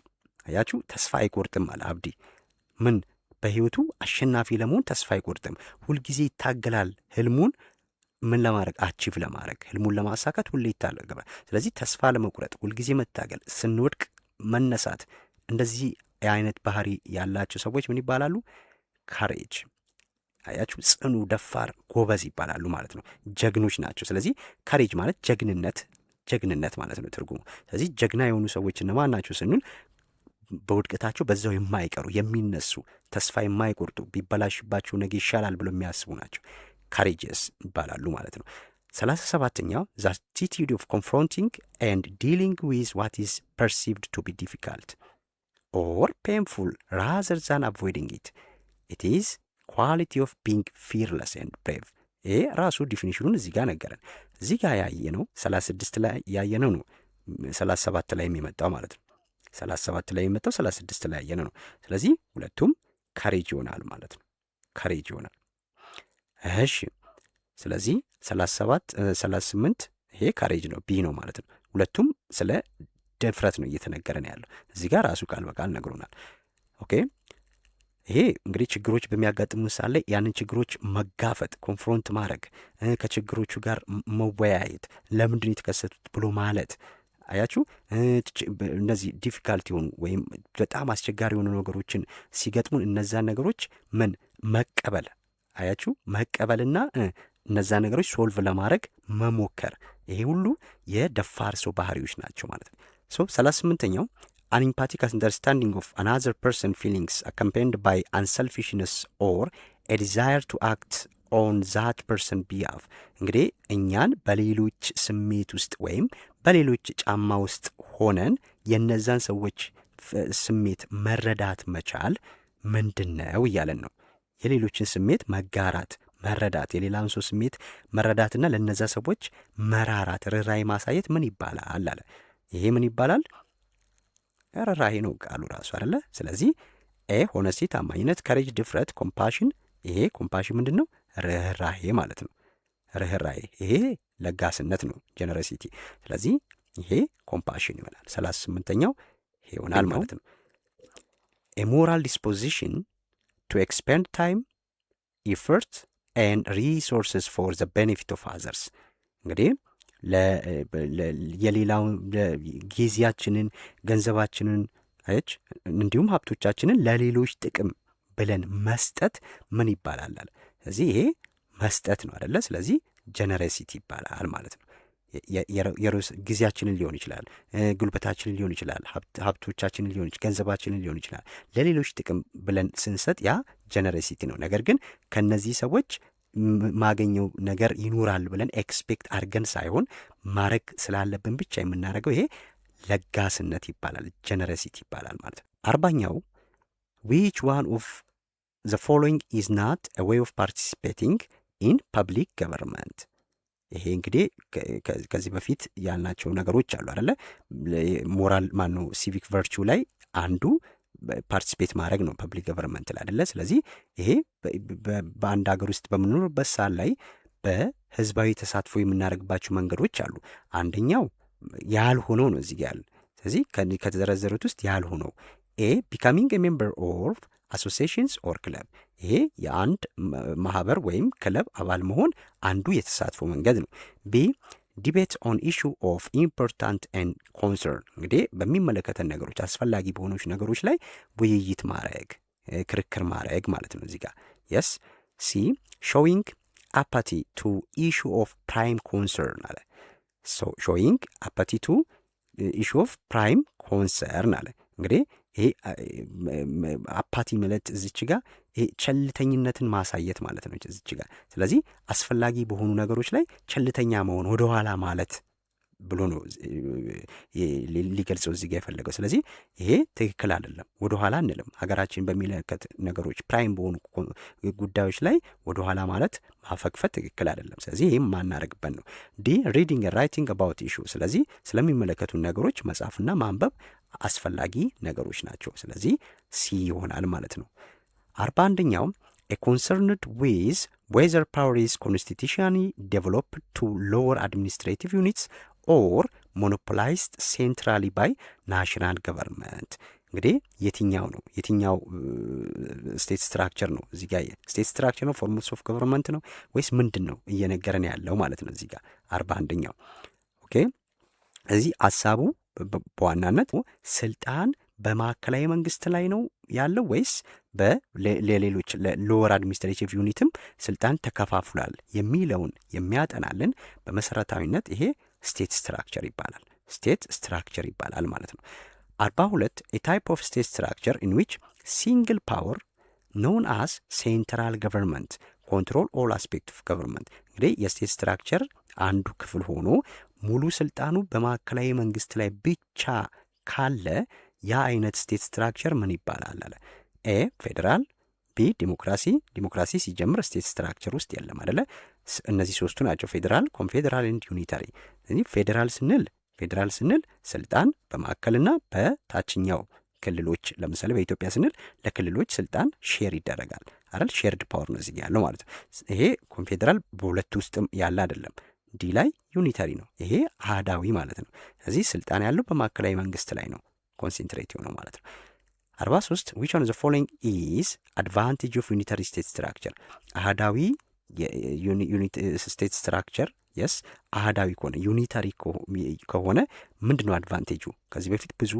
አያችሁ፣ ተስፋ አይቆርጥም አለ አብዲ። ምን በህይወቱ አሸናፊ ለመሆን ተስፋ አይቆርጥም፣ ሁልጊዜ ይታገላል። ህልሙን ምን ለማድረግ? አቺቭ ለማድረግ፣ ህልሙን ለማሳካት ሁሌ ይታገላል። ስለዚህ ተስፋ ለመቁረጥ፣ ሁልጊዜ መታገል፣ ስንወድቅ መነሳት፣ እንደዚህ አይነት ባህሪ ያላቸው ሰዎች ምን ይባላሉ? ካሬጅ። አያችሁ፣ ጽኑ፣ ደፋር፣ ጎበዝ ይባላሉ ማለት ነው። ጀግኖች ናቸው። ስለዚህ ካሬጅ ማለት ጀግንነት ማለት ነው ትርጉሙ። ስለዚህ ጀግና የሆኑ ሰዎች እነማን ናቸው ስንል በውድቀታቸው በዛው የማይቀሩ የሚነሱ፣ ተስፋ የማይቆርጡ፣ ቢበላሽባቸው ነገ ይሻላል ብሎ የሚያስቡ ናቸው። ካሬጀስ ይባላሉ ማለት ነው። 37ኛው ዘ አቲቲዩድ ኦፍ ኮንፍሮንቲንግ ኤንድ ዲሊንግ ዊዝ ዋት ኢዝ ፐርሲቭድ ቱ ቢ ዲፊካልት ኦር ፔንፉል ራዘር ዛን አቮይዲንግ ኢት ኢዝ ኳሊቲ ኦፍ ቢንግ ፊርለስ ኤንድ ብሬቭ። ይሄ ራሱ ዲፊኒሽኑን እዚህ ጋር ነገረን። እዚህ ጋር ያየነው 36 ላይ ያየነው ነው 37 ላይ የሚመጣው ማለት ነው። 37 ላይ የሚመጣው 36 ላይ ያየነው ነው። ስለዚህ ሁለቱም ካሬጅ ይሆናል ማለት ነው። ካሬጅ ይሆናል። እሺ፣ ስለዚህ 38 ይሄ ካሬጅ ነው፣ ቢ ነው ማለት ነው። ሁለቱም ስለ ድፍረት ነው እየተነገረን ያለው። እዚህ ጋር ራሱ ቃል በቃል ነግሮናል። ኦኬ፣ ይሄ እንግዲህ ችግሮች በሚያጋጥሙ ሳለ ያንን ችግሮች መጋፈጥ፣ ኮንፍሮንት ማድረግ፣ ከችግሮቹ ጋር መወያየት፣ ለምንድን የተከሰቱት ብሎ ማለት። አያችሁ፣ እነዚህ ዲፊካልቲ የሆኑ ወይም በጣም አስቸጋሪ የሆኑ ነገሮችን ሲገጥሙን እነዛን ነገሮች ምን መቀበል። አያችሁ፣ መቀበልና እነዛ ነገሮች ሶልቭ ለማድረግ መሞከር። ይሄ ሁሉ የደፋር ሰው ባህሪዎች ናቸው ማለት ነው። 38ኛው an empathic understanding of another person feelings accompanied by unselfishness or a desire to act on that person behalf። እንግዲህ እኛን በሌሎች ስሜት ውስጥ ወይም በሌሎች ጫማ ውስጥ ሆነን የነዛን ሰዎች ስሜት መረዳት መቻል ምንድን ነው እያለን ነው። የሌሎችን ስሜት መጋራት፣ መረዳት፣ የሌላን ሰው ስሜት መረዳትና ለነዛ ሰዎች መራራት፣ ርኅራኄ ማሳየት ምን ይባላል አለ። ይሄ ምን ይባላል? ርኅራኄ ነው ቃሉ ራሱ አይደለ? ስለዚህ ሆነስቲ፣ ታማኝነት፣ ከሬጅ፣ ድፍረት፣ ኮምፓሽን። ይሄ ኮምፓሽን ምንድን ነው? ርኅራኄ ማለት ነው። ርኅራኄ፣ ይሄ ለጋስነት ነው ጀነረሲቲ። ስለዚህ ይሄ ኮምፓሽን ይሆናል። 38ኛው ይሄ ይሆናል ማለት ነው። ኤ ሞራል ዲስፖዚሽን ቱ ኤክስፔንድ ታይም ኢፈርት ኤንድ ሪሶርስስ ፎር ዘ ቤኔፊት ኦፍ አዘርስ። እንግዲህ የሌላውን ጊዜያችንን፣ ገንዘባችንን እንዲሁም ሀብቶቻችንን ለሌሎች ጥቅም ብለን መስጠት ምን ይባላል አለ። ስለዚህ ይሄ መስጠት ነው አደለ? ስለዚህ ጀነረሲቲ ይባላል ማለት ነው። ጊዜያችንን ሊሆን ይችላል፣ ጉልበታችንን ሊሆን ይችላል፣ ሀብቶቻችንን ሊሆን ይችላል፣ ገንዘባችንን ሊሆን ይችላል፣ ለሌሎች ጥቅም ብለን ስንሰጥ ያ ጀነረሲቲ ነው። ነገር ግን ከነዚህ ሰዎች ማገኘው ነገር ይኖራል ብለን ኤክስፔክት አድርገን ሳይሆን ማድረግ ስላለብን ብቻ የምናደርገው ይሄ ለጋስነት ይባላል፣ ጀነረሲቲ ይባላል ማለት ነው። 40ኛው which one of the following is not a way of participating in public government? ይሄ እንግዲህ ከዚህ በፊት ያልናቸው ነገሮች አሉ አይደለ? ሞራል ማነው ሲቪክ ቨርቹ ላይ አንዱ ፓርቲሲፔት ማድረግ ነው ፐብሊክ ገቨርንመንት ላይ አይደለ? ስለዚህ ይሄ በአንድ ሀገር ውስጥ በምንኖርበት ሰዓት ላይ በህዝባዊ ተሳትፎ የምናደርግባቸው መንገዶች አሉ። አንደኛው ያልሆነው ነው እዚህ ያለ። ስለዚህ ከተዘረዘሩት ውስጥ ያልሆነው ኤ ቢካሚንግ ኤ ሜምበር ኦፍ አሶሲዬሽንስ ኦር ክለብ፣ ይሄ የአንድ ማህበር ወይም ክለብ አባል መሆን አንዱ የተሳትፎ መንገድ ነው። ቢ ዲቤት ኦን ኢሹ ኦፍ ኢምፖርታንት ኤንድ ኮንሰርን፣ እንግዲህ በሚመለከተን ነገሮች አስፈላጊ በሆኖች ነገሮች ላይ ውይይት ማድረግ፣ ክርክር ማድረግ ማለት ነው እዚህ ጋር የስ። ሲ ሾዊንግ አፓቲ ቱ ኢሹ ኦፍ ፕራይም ኮንሰርን አለ። ሾዊንግ አፓቲ ቱ ኢሹ ኦፍ ፕራይም ኮንሰርን አለ። እንግዲህ ይሄ አፓቲ ማለት እዚች ጋር ይሄ ቸልተኝነትን ማሳየት ማለት ነው እዚች ጋር። ስለዚህ አስፈላጊ በሆኑ ነገሮች ላይ ቸልተኛ መሆን፣ ወደኋላ ማለት ብሎ ነው ሊገልጸው እዚህ ጋር የፈለገው። ስለዚህ ይሄ ትክክል አይደለም፣ ወደኋላ አንልም። ሀገራችን በሚመለከት ነገሮች ፕራይም በሆኑ ጉዳዮች ላይ ወደኋላ ማለት ማፈግፈት ትክክል አይደለም። ስለዚህ ይህም ማናረግበት ነው። ዲ ሪዲንግ ራይቲንግ አባውት ኢሹ፣ ስለዚህ ስለሚመለከቱ ነገሮች መጻፍና ማንበብ አስፈላጊ ነገሮች ናቸው። ስለዚህ ሲ ይሆናል ማለት ነው። 41ኛው a concerned with whether power is constitutionally developed to lower administrative units or monopolized centrally by national government። እንግዲህ የትኛው ነው የትኛው ስቴት ስትራክቸር ነው እዚህ ጋር ስቴት ስትራክቸር ነው ፎርምስ ኦፍ ገቨርንመንት ነው ወይስ ምንድን ነው እየነገረን ያለው ማለት ነው እዚህ ጋር 41ኛው። ኦኬ እዚህ ሀሳቡ በዋናነት ስልጣን በማዕከላዊ መንግስት ላይ ነው ያለው ወይስ ለሌሎች ለሎወር አድሚኒስትሬቲቭ ዩኒትም ስልጣን ተከፋፍሏል የሚለውን የሚያጠናልን በመሰረታዊነት ይሄ ስቴት ስትራክቸር ይባላል። ስቴት ስትራክቸር ይባላል ማለት ነው። 42 a type of state structure in which single power known as central government control all aspects of government። እንግዲህ የስቴት ስትራክቸር አንዱ ክፍል ሆኖ ሙሉ ስልጣኑ በማዕከላዊ መንግስት ላይ ብቻ ካለ ያ አይነት ስቴት ስትራክቸር ምን ይባላል አለ። ኤ ፌዴራል፣ ቢ ዲሞክራሲ። ዲሞክራሲ ሲጀምር ስቴት ስትራክቸር ውስጥ የለም አይደለ? እነዚህ ሶስቱ ናቸው፣ ፌዴራል፣ ኮንፌዴራል ኤንድ ዩኒታሪ። ስለዚህ ፌዴራል ስንል ስልጣን በማዕከልና በታችኛው ክልሎች፣ ለምሳሌ በኢትዮጵያ ስንል ለክልሎች ስልጣን ሼር ይደረጋል አይደል? ሼርድ ፓወር ነው እዚህ ያለው ማለት ነው። ይሄ ኮንፌዴራል በሁለቱ ውስጥም ያለ አይደለም። ዲ ላይ ዩኒታሪ ነው፣ ይሄ አህዳዊ ማለት ነው። ስለዚህ ስልጣን ያለው በማዕከላዊ መንግስት ላይ ነው ኮንሴንትሬት የሆነው ማለት ነው። 43 which one of the following is advantage of unitary state structure? አህዳዊ ስቴት ስትራክቸር የስ አህዳዊ ከሆነ ዩኒታሪ ከሆነ ምንድነው አድቫንቴጁ? ከዚህ በፊት ብዙ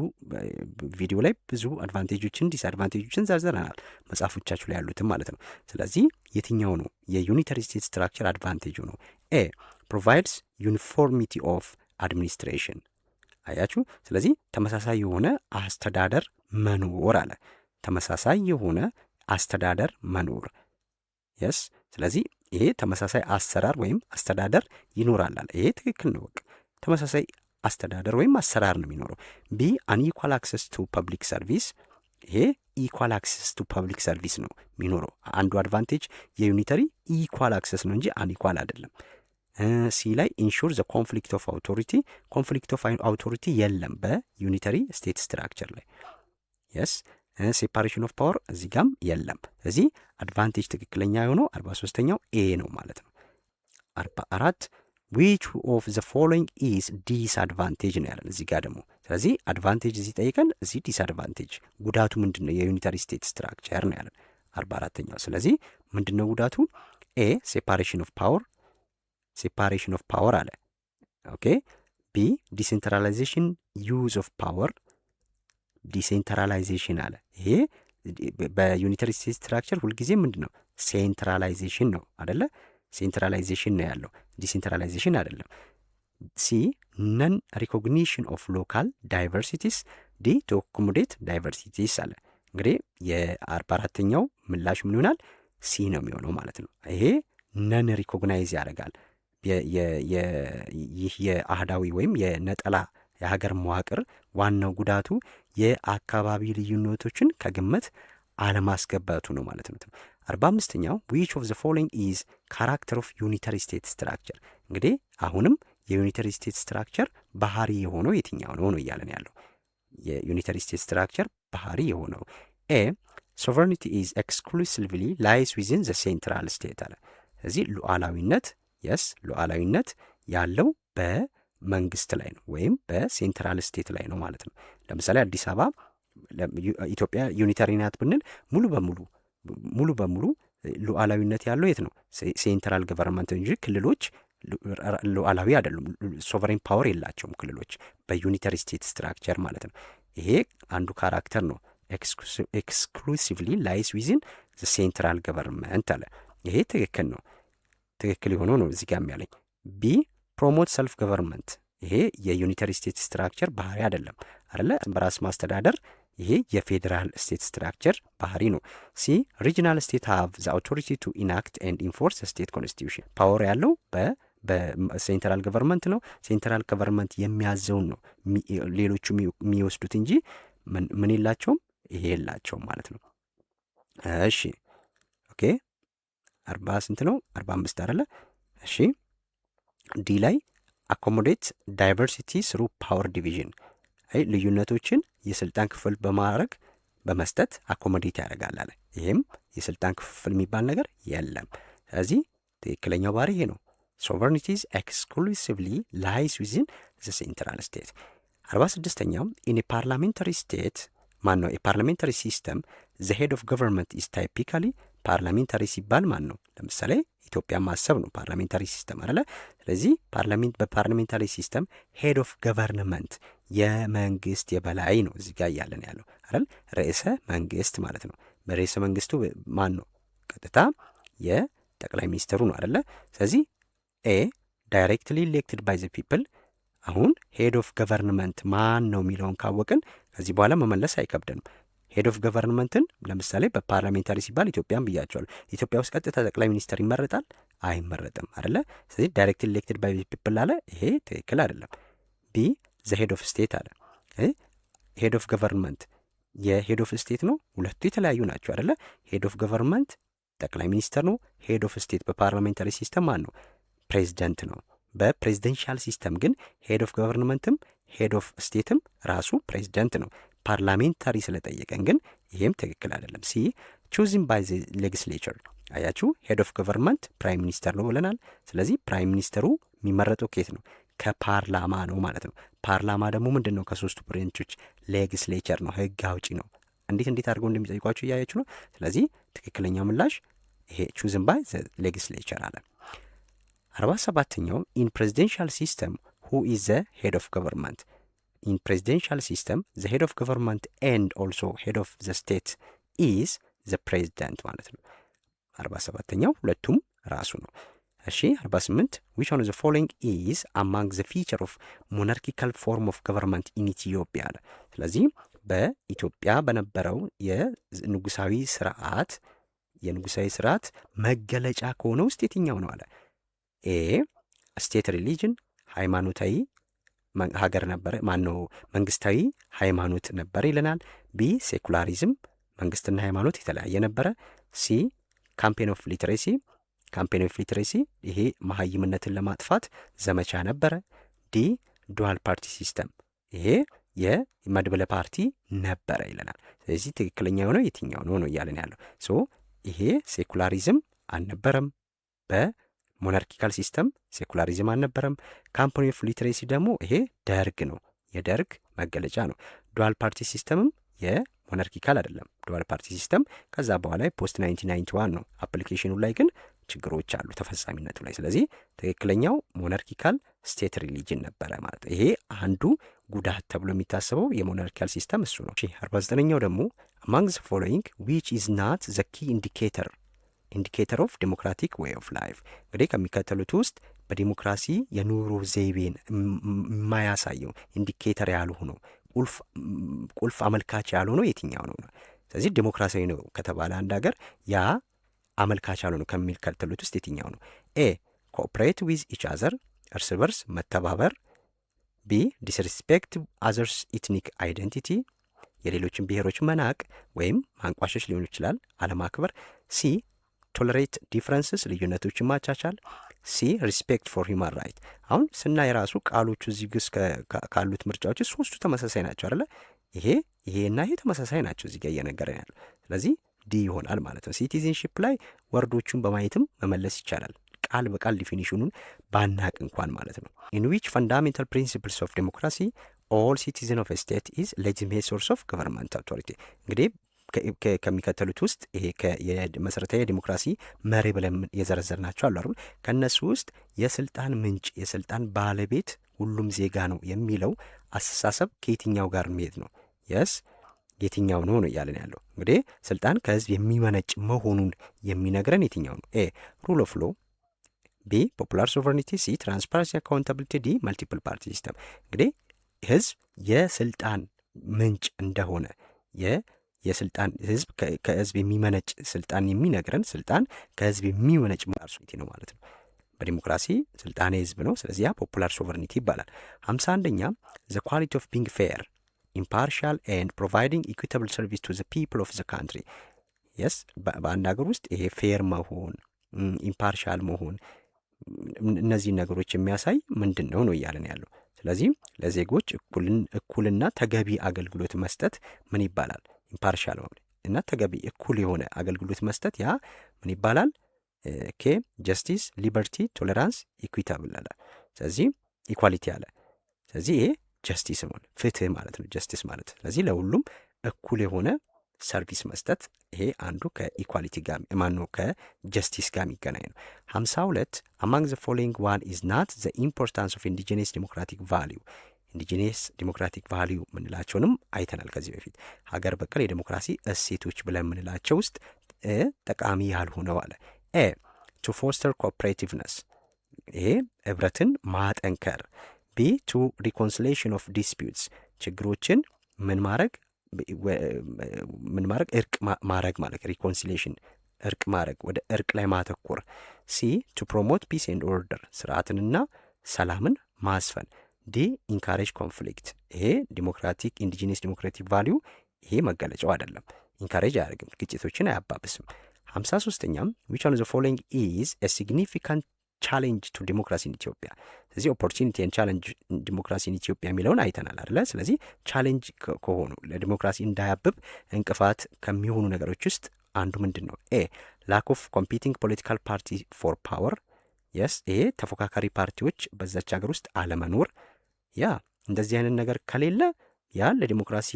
ቪዲዮ ላይ ብዙ አድቫንቴጆችን ዲስአድቫንቴጆችን ዘርዝረናል፣ መጽሐፎቻችሁ ላይ ያሉትም ማለት ነው። ስለዚህ የትኛው ነው የዩኒታሪ ስቴት ስትራክቸር አድቫንቴጁ ነው? ኤ ፕሮቫይድስ ዩኒፎርሚቲ ኦፍ አድሚኒስትሬሽን። አያችሁ። ስለዚህ ተመሳሳይ የሆነ አስተዳደር መኖር አለ። ተመሳሳይ የሆነ አስተዳደር መኖር የስ። ስለዚህ ይሄ ተመሳሳይ አሰራር ወይም አስተዳደር ይኖራል አለ። ይሄ ትክክል ነው። በቃ ተመሳሳይ አስተዳደር ወይም አሰራር ነው የሚኖረው። ቢ አንኢኳል አክሰስ ቱ ፐብሊክ ሰርቪስ። ይሄ ኢኳል አክሰስ ቱ ፐብሊክ ሰርቪስ ነው የሚኖረው። አንዱ አድቫንቴጅ የዩኒተሪ ኢኳል አክሰስ ነው እንጂ አንኢኳል አይደለም። ሲ ላይ ኢንሹር ዘ ኮንፍሊክት ኦፍ አውቶሪቲ። ኮንፍሊክት ኦፍ አውቶሪቲ የለም በዩኒተሪ ስቴት ስትራክቸር ላይ የስ። ሴፓሬሽን ኦፍ ፓወር እዚህ ጋም የለም። ስለዚህ አድቫንቴጅ ትክክለኛ የሆነው 43ኛው ኤ ነው ማለት ነው። 44 ዊች ኦፍ ዘ ፎሎዊንግ ኢዝ ዲስአድቫንቴጅ ነው ያለን እዚህ ጋር ደግሞ። ስለዚህ አድቫንቴጅ እዚህ ጠይቀን እዚህ ዲስአድቫንቴጅ ጉዳቱ ምንድን ነው የዩኒተሪ ስቴት ስትራክቸር ነው ያለን 44ኛው። ስለዚህ ምንድን ነው ጉዳቱ? ኤ ሴፓሬሽን ኦፍ ፓወር አለ። ኦኬ ቢ ዲሴንትራላይዜሽን ዩዝ ኦፍ ፓወር ዲሴንትራላይዜሽን አለ። ይሄ በዩኒተሪ ስቴት ስትራክቸር ሁልጊዜ ምንድን ነው ሴንትራላይዜሽን ነው አደለ? ሴንትራላይዜሽን ነው ያለው፣ ዲሴንትራላይዜሽን አይደለም። ሲ ነን ሪኮግኒሽን ኦፍ ሎካል ዳይቨርሲቲስ ዲ ቱ አኮሞዴት ዳይቨርሲቲስ አለ። እንግዲህ የ44ኛው ምላሽ ምን ይሆናል? ሲ ነው የሚሆነው ማለት ነው። ይሄ ነን ሪኮግናይዝ ያደርጋል። ይህ የአህዳዊ ወይም የነጠላ የሀገር መዋቅር ዋናው ጉዳቱ የአካባቢ ልዩነቶችን ከግምት አለማስገባቱ ነው ማለት ነው። 45ኛው ዊች ኦፍ ዘ ፎሎዊንግ ኢዝ ካራክተር ኦፍ ዩኒተሪ ስቴት ስትራክቸር። እንግዲህ አሁንም የዩኒተሪ ስቴት ስትራክቸር ባህሪ የሆነው የትኛው ነው ነው እያለን ያለው። የዩኒተሪ ስቴት ስትራክቸር ባህሪ የሆነው ኤ ሶቨርኒቲ ኢዝ ኤክስክሉሲቭሊ ላይስ ዊዝን ዘ ሴንትራል ስቴት አለ። ስለዚህ ሉዓላዊነት ያለው በመንግስት ላይ ነው ወይም በሴንትራል ስቴት ላይ ነው ማለት ነው። ለምሳሌ አዲስ አበባ ኢትዮጵያ ዩኒተሪ ናት ብንል ሙሉ በሙሉ ሉዓላዊነት ያለው የት ነው? ሴንትራል ገቨርንመንት እንጂ ክልሎች ሉዓላዊ አይደሉም። ሶቨሬን ፓወር የላቸውም ክልሎች በዩኒተሪ ስቴት ስትራክቸር ማለት ነው። ይሄ አንዱ ካራክተር ነው። ኤክስክሉሲቭሊ ላይስ ዊዝን ሴንትራል ገቨርንመንት አለ። ይሄ ትክክል ነው። ትክክል የሆነው ነው እዚህ ጋር ያለኝ። ቢ ፕሮሞት ሰልፍ ገቨርንመንት፣ ይሄ የዩኒተሪ ስቴት ስትራክቸር ባህሪ አይደለም አይደለ? በራስ ማስተዳደር ይሄ የፌዴራል ስቴት ስትራክቸር ባህሪ ነው። ሲ ሪጂናል ስቴት ሃቭ ዘ አውቶሪቲ ቱ ኢናክት ኤንድ ኢንፎርስ ስቴት ኮንስቲቱሽን፣ ፓወር ያለው በሴንትራል ገቨርንመንት ነው። ሴንትራል ገቨርንመንት የሚያዘውን ነው ሌሎቹ የሚወስዱት እንጂ ምን የላቸውም፣ ይሄ የላቸውም ማለት ነው። እሺ ኦኬ 40 ስንት ነው? 45 አይደለ? እሺ ዲ ላይ አኮሞዴት ዳይቨርሲቲ ስሩ ፓወር ዲቪዥን፣ ልዩነቶችን የስልጣን ክፍል በማድረግ በመስጠት አኮሞዴት ያደርጋል አለ። ይሄም የስልጣን ክፍል የሚባል ነገር የለም። ስለዚህ ትክክለኛው ባህሪ ይሄ ነው። ሶቨርኒቲዝ ኤክስክሉሲቭሊ ላይስ ዊዝን ዘ ሴንትራል ስቴት። 46ኛው ኢን ፓርላሜንታሪ ስቴት ማን ነው? የፓርላሜንታሪ ሲስተም ዘ ሄድ ኦፍ ገቨርንመንት ኢዝ ታይፒካሊ ፓርላሜንታሪ ሲባል ማን ነው? ለምሳሌ ኢትዮጵያ ማሰብ ነው ፓርላሜንታሪ ሲስተም አይደለ? ስለዚህ በፓርላሜንታሪ ሲስተም ሄድ ኦፍ ገቨርንመንት የመንግስት የበላይ ነው እዚህ ጋር እያለን ያለው አይደል? ርዕሰ መንግስት ማለት ነው። በርዕሰ መንግስቱ ማን ነው? ቀጥታ የጠቅላይ ሚኒስትሩ ነው አይደለ? ስለዚህ ኤ ዳይሬክትሊ ኢሌክትድ ባይ ዘ ፒፕል። አሁን ሄድ ኦፍ ገቨርንመንት ማን ነው የሚለውን ካወቅን ከዚህ በኋላ መመለስ አይከብደንም። ሄድ ኦፍ ገቨርንመንትን ለምሳሌ በፓርላሜንታሪ ሲባል ኢትዮጵያን ብያቸዋለሁ። ኢትዮጵያ ውስጥ ቀጥታ ጠቅላይ ሚኒስትር ይመረጣል? አይመረጥም አይደለ? ስለዚህ ዳይሬክት ኢሌክትድ ባይ ፒፕል አለ። ይሄ ትክክል አይደለም። ቢ ዘ ሄድ ኦፍ ስቴት አለ። ሄድ ኦፍ ገቨርንመንት የሄድ ኦፍ ስቴት ነው። ሁለቱ የተለያዩ ናቸው አይደለ? ሄድ ኦፍ ገቨርንመንት ጠቅላይ ሚኒስትር ነው። ሄድ ኦፍ ስቴት በፓርላሜንታሪ ሲስተም ማን ነው? ፕሬዚደንት ነው። በፕሬዚደንሻል ሲስተም ግን ሄድ ኦፍ ገቨርንመንትም ሄድ ኦፍ ስቴትም ራሱ ፕሬዚደንት ነው። ፓርላሜንታሪ ስለጠየቀን ግን ይሄም ትክክል አይደለም። ሲ ቹዝን ባይ ዘ ሌጊስሌቸር። አያችሁ ሄድ ኦፍ ገቨርንመንት ፕራይም ሚኒስተር ነው ብለናል። ስለዚህ ፕራይም ሚኒስተሩ የሚመረጠው ከየት ነው? ከፓርላማ ነው ማለት ነው። ፓርላማ ደግሞ ምንድን ነው? ከሶስቱ ብሬንቾች ሌጊስሌቸር ነው፣ ህግ አውጪ ነው። እንዴት አድርገው እንደሚጠይቋቸው እያያችሁ ነው። ስለዚህ ትክክለኛው ምላሽ ይሄ ቹዝን ባይ ዘ ሌጊስሌቸር አለ። 47ኛው ኢን ፕሬዚደንሻል ሲስተም ሁ ኢዝ ዘ ሄድ ኦፍ ገቨርንመንት። ኢን ፕሬዚደንሻል ሲስተም ዘ ሄድ ኦፍ ገቨርንመንት ኤንድ ኦልሶ ሄድ ኦፍ ዘ ስቴት ኢዝ ዘ ፕሬዚደንት ማለት ነው። 47ኛው ሁለቱም ራሱ ነው። እሺ 48 ዊች ዋን ኦፍ ዘ ፎሎዊንግ ኢዝ አማንግ ዘ ፊቸር ኦፍ ሞናርኪካል ፎርም ኦፍ ገቨርንመንት ኢን ኢትዮጵያ አለ። ስለዚህ በኢትዮጵያ በነበረው የንጉሳዊ ስርዓት መገለጫ ከሆነ ውስጥ የትኛው ነው አለ። ኤ ስቴት ሪሊጅን ሃይማኖታዊ ሀገር ነበረ፣ ማነው መንግስታዊ ሃይማኖት ነበረ ይለናል። ቢ ሴኩላሪዝም መንግስትና ሃይማኖት የተለያየ ነበረ። ሲ ካምፔን ኦፍ ሊትሬሲ ይሄ መሀይምነትን ለማጥፋት ዘመቻ ነበረ። ዲ ዱዋል ፓርቲ ሲስተም ይሄ የመድበለ ፓርቲ ነበረ ይለናል። ስለዚህ ትክክለኛ የሆነው የትኛው ነው ነው እያለን ያለው። ሶ ይሄ ሴኩላሪዝም አልነበረም፣ ሞናርኪካል ሲስተም ሴኩላሪዝም አልነበረም። ካምፓኒ ኦፍ ሊትሬሲ ደግሞ ይሄ ደርግ ነው፣ የደርግ መገለጫ ነው። ዱዋል ፓርቲ ሲስተምም የሞናርኪካል አይደለም። ዱዋል ፓርቲ ሲስተም ከዛ በኋላ ፖስት 1991 ነው። አፕሊኬሽኑ ላይ ግን ችግሮች አሉ ተፈጻሚነቱ ላይ። ስለዚህ ትክክለኛው ሞናርኪካል ስቴት ሪሊጅን ነበረ ማለት ነው። ይሄ አንዱ ጉዳት ተብሎ የሚታሰበው የሞናርኪካል ሲስተም እሱ ነው። 49ኛው ደግሞ አማንግ ዘ ፎሎዊንግ ዊች ኢዝ ናት ዘ ኪ ኢንዲኬተር ኦፍ ዴሞክራቲክ ዌይ ኦፍ ላይፍ። እንግዲህ ከሚከተሉት ውስጥ በዲሞክራሲ የኑሮ ዘይቤን የማያሳየው ኢንዲኬተር ያልሆነው ቁልፍ አመልካች ያልሆነው የትኛው ነው? ስለዚህ ዴሞክራሲያዊ ነው ከተባለ አንድ ሀገር ያ አመልካች ያልሆነው ከሚከተሉት ውስጥ የትኛው ነው? ኤ ኮኦፕሬት ዊዝ ኢች አዘር፣ እርስ በርስ መተባበር። ቢ ዲስሪስፔክት አዘርስ ኢትኒክ አይደንቲቲ፣ የሌሎችን ብሔሮች መናቅ ወይም ማንቋሸሽ ሊሆን ይችላል፣ አለማክበር። ሲ ቶለሬት ዲፍረንስስ፣ ልዩነቶችን ማቻቻል። ሲ ሪስፔክት ፎር ሂውማን ራይት። አሁን ስናይ ራሱ ቃሎቹ እዚህ ግስ ካሉት ምርጫዎች ሶስቱ ተመሳሳይ ናቸው አይደለ? ይሄና ይሄ ተመሳሳይ ናቸው እዚህ ጋር እየነገረን ያለው። ስለዚህ ዲ ይሆናል ማለት ነው። ሲቲዝንሺፕ ላይ ወርዶቹን በማየትም መመለስ ይቻላል፣ ቃል በቃል ዲፊኒሽኑን ባናቅ እንኳን ማለት ነው። ኢን ዊች ፈንዳሜንታል ፕሪንሲፕልስ ኦፍ ዴሞክራሲ ኦል ሲቲዝን ኦፍ ስቴት ኢዝ ሌጂቲሜት ሶርስ ኦፍ ገቨርንመንት አውቶሪቲ። እንግዲህ ከሚከተሉት ውስጥ ይሄ መሰረታዊ የዲሞክራሲ መሪ ብለን የዘረዘርናቸው አሉ አይደል? ከእነሱ ውስጥ የስልጣን ምንጭ የስልጣን ባለቤት ሁሉም ዜጋ ነው የሚለው አስተሳሰብ ከየትኛው ጋር የሚሄድ ነው? የስ የትኛው ነው ነው እያለን ያለው። እንግዲህ ስልጣን ከህዝብ የሚመነጭ መሆኑን የሚነግረን የትኛው ነው? ኤ ሩል ኦፍ ሎ፣ ቢ ፖፑላር ሶቨርኒቲ፣ ሲ ትራንስፓረንሲ አካውንታብሊቲ፣ ዲ መልቲፕል ፓርቲ ሲስተም። እንግዲህ ህዝብ የስልጣን ምንጭ እንደሆነ የስልጣን ህዝብ ከህዝብ የሚመነጭ ስልጣን የሚነግረን ስልጣን ከህዝብ የሚመነጭ ሶቨርኒቲ ነው ማለት ነው። በዲሞክራሲ ስልጣን የህዝብ ነው። ስለዚህ ያ ፖፑላር ሶቨርኒቲ ይባላል። 51ኛ ዘ ኳሊቲ ኦፍ ቢንግ ፌር ኢምፓርሻል ኤንድ ፕሮቫይዲንግ ኢኩዊታብል ሰርቪስ ቱ ዘ ፒፕል ኦፍ ዘ ካንትሪ። የስ በአንድ ሀገር ውስጥ ይሄ ፌር መሆን ኢምፓርሻል መሆን እነዚህን ነገሮች የሚያሳይ ምንድን ነው እያለን ያለው። ስለዚህ ለዜጎች እኩልና ተገቢ አገልግሎት መስጠት ምን ይባላል? ኢምፓርሻል እና ተገቢ እኩል የሆነ አገልግሎት መስጠት ያ ምን ይባላል? ኬ ጀስቲስ፣ ሊበርቲ፣ ቶሌራንስ፣ ኢኩዊታብል አለ። ስለዚህ ኢኳሊቲ አለ። ስለዚህ ይሄ ጀስቲስ ሆነ ፍትህ ማለት ነው። ጀስቲስ ማለት ስለዚህ ለሁሉም እኩል የሆነ ሰርቪስ መስጠት ይሄ አንዱ ከኢኳሊቲ ጋር ማነው ከጀስቲስ ጋር የሚገናኝ ነው። 52 አማንግ ዘ ፎሎዊንግ ዋን ኢዝ ናት ዘ ኢምፖርታንስ ኦፍ ኢንዲጂነስ ዲሞክራቲክ ቫሊዩ። ኢንዲጂነስ ዲሞክራቲክ ቫሊዩ ምንላቸውንም አይተናል ከዚህ በፊት። ሀገር በቀል የዲሞክራሲ እሴቶች ብለን የምንላቸው ውስጥ ጠቃሚ ያልሆነው አለ። ኤ ቱ ፎስተር ኮኦፕሬቲቭነስ፣ ይሄ ህብረትን ማጠንከር። ቢ ቱ ሪኮንሲሌሽን ኦፍ ዲስፒዩትስ፣ ችግሮችን ምን ማድረግ እርቅ ማድረግ ማለት ሪኮንሲሌሽን፣ እርቅ ማድረግ ወደ እርቅ ላይ ማተኮር። ሲ ቱ ፕሮሞት ፒስ ኤንድ ኦርደር፣ ስርዓትንና ሰላምን ማስፈን። ዲ ኢንካሬጅ ኮንፍሊክት፣ ይሄ ዲሞክራቲክ ኢንዲጂነስ ዲሞክራቲክ ቫሊዩ ይሄ መገለጫው አይደለም። ኢንካሬጅ አያደርግም፣ ግጭቶችን አያባብስም። 53ኛም ዊች ዋን ኦፍ ዘ ፎሎዊንግ ኢዝ ኤ ሲግኒፊካንት ቻሌንጅ ቱ ዲሞክራሲ ኢን ኢትዮጵያ። ስለዚህ ኦፖርቹኒቲ ኤንድ ቻሌንጅ ዲሞክራሲ ኢን ኢትዮጵያ የሚለውን አይተናል አይደለ? ስለዚህ ቻሌንጅ ከሆኑ ለዲሞክራሲ እንዳያብብ እንቅፋት ከሚሆኑ ነገሮች ውስጥ አንዱ ምንድን ነው? ኤ ላክ ኦፍ ኮምፒቲንግ ፖለቲካል ፓርቲ ፎር ፓወር። የስ ይሄ ተፎካካሪ ፓርቲዎች በዛች ሀገር ውስጥ አለመኖር። ያ እንደዚህ አይነት ነገር ከሌለ ያ ለዲሞክራሲ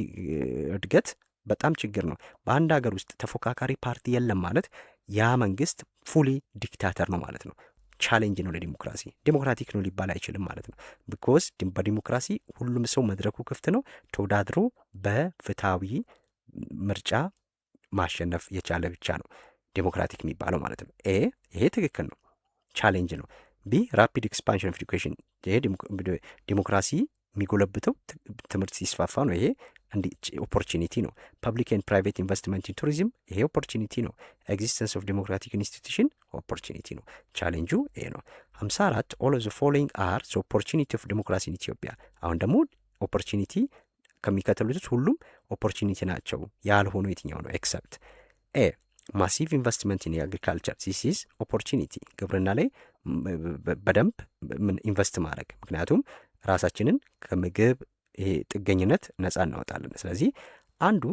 እድገት በጣም ችግር ነው። በአንድ ሀገር ውስጥ ተፎካካሪ ፓርቲ የለም ማለት ያ መንግስት ፉሊ ዲክታተር ነው ማለት ነው። ቻሌንጅ ነው ለዲሞክራሲ። ዲሞክራቲክ ነው ሊባል አይችልም ማለት ነው። ቢኮዝ በዲሞክራሲ ሁሉም ሰው መድረኩ ክፍት ነው። ተወዳድሮ በፍትሃዊ ምርጫ ማሸነፍ የቻለ ብቻ ነው ዴሞክራቲክ የሚባለው ማለት ነው። ይሄ ትክክል ነው፣ ቻሌንጅ ነው። ቢ ራፒድ ኤክስፓንሽን ኦፍ ኤዱኬሽን፣ ይሄ ዲሞክራሲ የሚጎለብተው ትምህርት ሲስፋፋ ነው። ይሄ ኦፖርቹኒቲ ነው። ፐብሊክ ኤንድ ፕራይቬት ኢንቨስትመንት ኢን ቱሪዝም፣ ይሄ ኦፖርቹኒቲ ነው። ኤግዚስተንስ ኦፍ ዲሞክራቲክ ኢንስቲቱሽን ኦፖርቹኒቲ ነው። ቻሌንጁ ይሄ ነው። 54 ኦል ኦፍ ዘ ፎሎዊንግ አር ዘ ኦፖርቹኒቲ ኦፍ ዲሞክራሲ ኢን ኢትዮጵያ። አሁን ደግሞ ኦፖርቹኒቲ ከሚከተሉት ሁሉም ኦፖርቹኒቲ ናቸው ያልሆኑ የትኛው ነው? ኤክሰፕት ኤ ማሲቭ ኢንቨስትመንት ኢን አግሪካልቸር ዚስ ኢዝ ኦፖርቹኒቲ። ግብርና ላይ በደንብ ኢንቨስት ማድረግ፣ ምክንያቱም ራሳችንን ከምግብ ይሄ ጥገኝነት ነፃ እናወጣለን። ስለዚህ አንዱ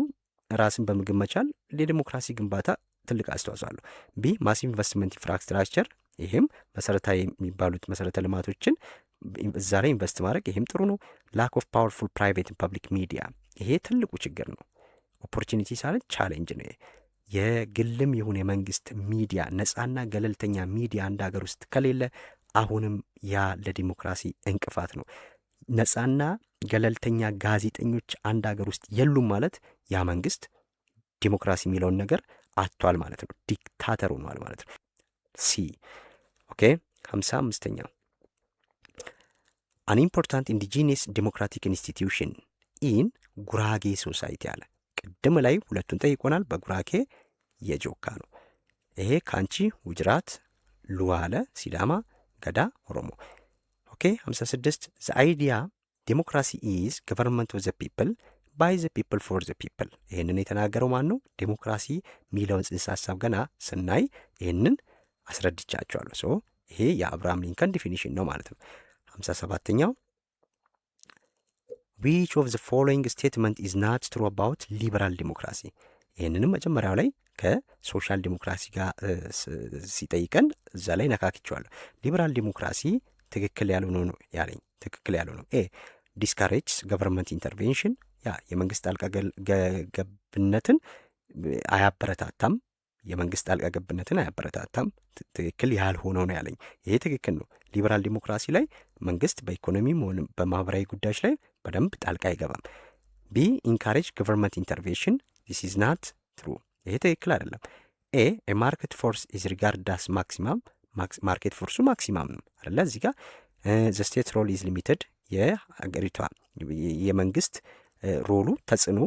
ራስን በምግብ መቻል ለዲሞክራሲ ግንባታ ትልቅ አስተዋጽኦ አለው። ቢ ማሲቭ ኢንቨስትመንት ኢንፍራስትራክቸር ይሄም መሰረታዊ የሚባሉት መሰረተ ልማቶችን እዛ ላይ ኢንቨስት ማድረግ ይሄም ጥሩ ነው። ላክ ኦፍ ፓወርፉል ፕራይቬት ፐብሊክ ሚዲያ ይሄ ትልቁ ችግር ነው። ኦፖርቹኒቲ ሳይሆን ቻሌንጅ ነው። የግልም ይሁን የመንግስት ሚዲያ ነፃና ገለልተኛ ሚዲያ አንድ ሀገር ውስጥ ከሌለ አሁንም ያ ለዲሞክራሲ እንቅፋት ነው። ነፃና ገለልተኛ ጋዜጠኞች አንድ ሀገር ውስጥ የሉም ማለት ያ መንግስት ዲሞክራሲ የሚለውን ነገር አጥቷል ማለት ነው። ዲክታተር ሆኗል ማለት ነው። ሲ ኦኬ 55ኛው አን ኢምፖርታንት ኢንዲጂነስ ዲሞክራቲክ ኢንስቲትዩሽን ኢን ጉራጌ ሶሳይቲ አለ። ቅድም ላይ ሁለቱን ጠይቆናል። በጉራጌ የጆካ ነው። ይሄ ካንቺ፣ ውጅራት፣ ሉዋለ፣ ሲዳማ፣ ገዳ፣ ኦሮሞ። ኦኬ 56 ዘ አይዲያ ዴሞክራሲ ኢዝ ገቨርንመንት ኦፍ ዘ ፒፕል ባይ ዘ ፒፕል ፎር ዘ ፒፕል። ይህንን የተናገረው ማን ነው? ዴሞክራሲ የሚለውን ጽንሰ ሀሳብ ገና ስናይ ይህንን አስረድቻቸዋለሁ። ሶ ይሄ የአብርሃም ሊንከን ዲፊኒሽን ነው ማለት ነው። 57ኛው ዊች ኦፍ ዘ ፎሎዊንግ ስቴትመንት ኢዝ ናት ትሩ አባውት ሊበራል ዲሞክራሲ። ይህንንም መጀመሪያው ላይ ከሶሻል ዲሞክራሲ ጋር ሲጠይቀን እዛ ላይ ነካክቸዋለሁ። ሊበራል ዲሞክራሲ ትክክል ያልሆነው ነው ያለኝ። ትክክል ያልሆነው ኤ ዲስካሬጅስ ገቨርንመንት ኢንተርቬንሽን፣ ያ የመንግስት ጣልቃ ገብነትን አያበረታታም። የመንግስት ጣልቃ ገብነትን አያበረታታም። ትክክል ያልሆነው ነው ያለኝ። ይሄ ትክክል ነው። ሊበራል ዲሞክራሲ ላይ መንግስት በኢኮኖሚም ሆነ በማህበራዊ ጉዳዮች ላይ በደንብ ጣልቃ አይገባም። ቢ ኢንካሬጅ ገቨርንመንት ኢንተርቬንሽን ዲስ ኢዝ ናት ትሩ። ይሄ ትክክል አይደለም። ኤ ማርኬት ፎርስ ኢዝ ሪጋርድ አስ ማክሲማም፣ ማርኬት ፎርሱ ማክሲማም ነው አይደለ? እዚህ ጋር ዘ ስቴት ሮል ኢዝ ሊሚትድ፣ የሀገሪቷ የመንግስት ሮሉ ተጽዕኖ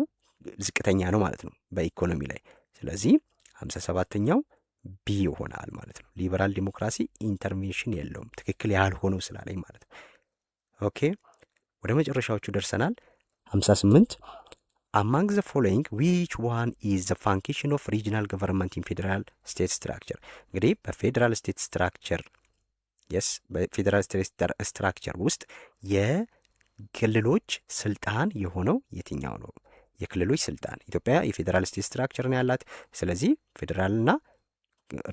ዝቅተኛ ነው ማለት ነው በኢኮኖሚ ላይ። ስለዚህ 57ኛው ቢ ይሆናል ማለት ነው። ሊበራል ዲሞክራሲ ኢንተርቬንሽን የለውም፣ ትክክል ያልሆነው ስላለኝ ማለት ነው። ኦኬ ወደ መጨረሻዎቹ ደርሰናል። 58 አማንግ ዘ ፎሎዊንግ ዊች ዋን ኢዝ ዘ ፋንክሽን ኦፍ ሪጂናል ገቨርንመንት ኢን ፌዴራል ስቴት ስትራክቸር። እንግዲህ በፌዴራል ስቴት ስትራክቸር በፌዴራል ስቴት ስትራክቸር ውስጥ የክልሎች ስልጣን የሆነው የትኛው ነው? የክልሎች ስልጣን ኢትዮጵያ የፌዴራል ስቴት ስትራክቸር ነው ያላት። ስለዚህ ፌዴራልና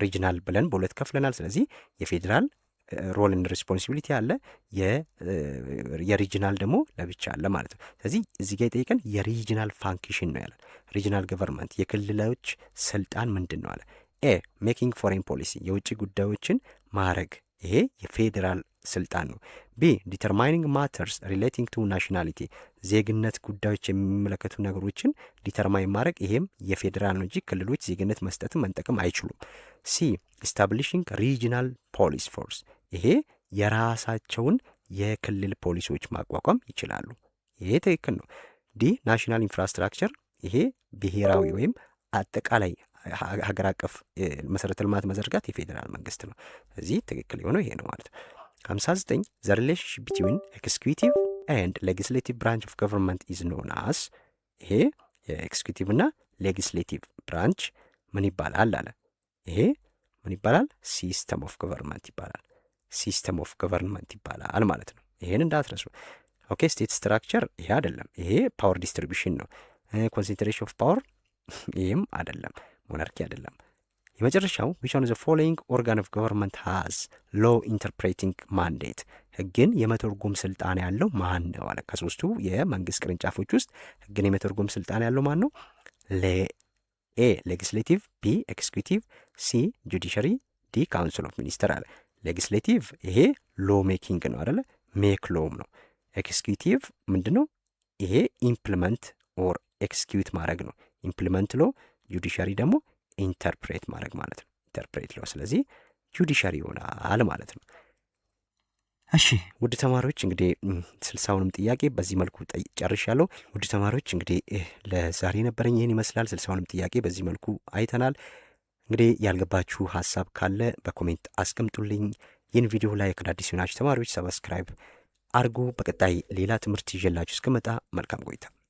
ሪጂናል ብለን በሁለት ከፍለናል። ስለዚህ የፌዴራል ሮል ኤንድ ሪስፖንሲቢሊቲ አለ፣ የሪጂናል ደግሞ ለብቻ አለ ማለት ነው። ስለዚህ እዚህ ጋር የጠየቀን የሪጂናል ፋንክሽን ነው ያለን። ሪጂናል ገቨርንመንት የክልሎች ስልጣን ምንድን ነው አለ። ኤ ሜኪንግ ፎሬን ፖሊሲ የውጭ ጉዳዮችን ማድረግ፣ ይሄ የፌዴራል ስልጣን ነው። ቢ ዲተርማይኒንግ ማተርስ ሪሌቲንግ ቱ ናሽናሊቲ ዜግነት ጉዳዮች የሚመለከቱ ነገሮችን ዲተርማይን ማድረግ፣ ይሄም የፌዴራል ነው እንጂ ክልሎች ዜግነት መስጠትም መንጠቅም አይችሉም። ሲ ኢስታብሊሽንግ ሪጂናል ፖሊስ ፎርስ ይሄ የራሳቸውን የክልል ፖሊሶች ማቋቋም ይችላሉ። ይሄ ትክክል ነው። ዲ ናሽናል ኢንፍራስትራክቸር ይሄ ብሔራዊ ወይም አጠቃላይ ሀገር አቀፍ መሰረተ ልማት መዘርጋት የፌዴራል መንግስት ነው። ስለዚህ ትክክል የሆነው ይሄ ነው ማለት ነው። 59 ዘ ሪሌሽንሺፕ ቢትዊን ኤክስኪዩቲቭ ኤንድ ሌጊስሌቲቭ ብራንች ኦፍ ገቨርንመንት ኢዝ ኖን አስ ይሄ የኤክስኪዩቲቭ እና ሌጊስሌቲቭ ብራንች ምን ይባላል አለ። ይሄ ምን ይባላል? ሲስተም ኦፍ ገቨርንመንት ይባላል። ሲስተም ኦፍ ገቨርንመንት ይባላል ማለት ነው። ይሄን እንዳትረሱ። ኦኬ ስቴት ስትራክቸር ይሄ አይደለም። ይሄ ፓወር ዲስትሪቢዩሽን ነው። ኮንሰንትሬሽን ኦፍ ፓወር ይሄም አይደለም። ሞናርኪ አይደለም። የመጨረሻው which one of the following organ of government has law interpreting mandate ህግን የመተርጎም ስልጣን ያለው ማን ነው አለ። ከሶስቱ የመንግስት ቅርንጫፎች ውስጥ ህግን የመተርጎም ስልጣን ያለው ማን ነው? ኤ ሌጊስሌቲቭ፣ ቢ ኤክስኪዩቲቭ፣ ሲ ጁዲሻሪ፣ ዲ ካውንስል ኦፍ ሚኒስተር አለ። ሌጊስሌቲቭ ይሄ ሎ ሜኪንግ ነው አይደለ? ሜክ ሎም ነው። ኤክስኪዩቲቭ ምንድነው? ይሄ ኢምፕሊመንት ኦር ኤክስኪዩት ማድረግ ነው። ኢምፕሊመንት ሎ። ጁዲሻሪ ደግሞ ኢንተርፕሬት ማድረግ ማለት ነው። ኢንተርፕሬት ሎ። ስለዚህ ጁዲሻሪ ይሆናል ማለት ነው። እሺ ውድ ተማሪዎች እንግዲህ 60ውንም ጥያቄ በዚህ መልኩ ጨርሻለሁ። ውድ ተማሪዎች እንግዲህ ለዛሬ ነበረኝ ይህን ይመስላል። 60ውንም ጥያቄ በዚህ መልኩ አይተናል። እንግዲህ ያልገባችሁ ሀሳብ ካለ በኮሜንት አስቀምጡልኝ። ይህን ቪዲዮ ላይ አዲስ የሆናችሁ ተማሪዎች ሰብስክራይብ አድርጉ። በቀጣይ ሌላ ትምህርት ይዤላችሁ እስከመጣ መልካም ቆይታ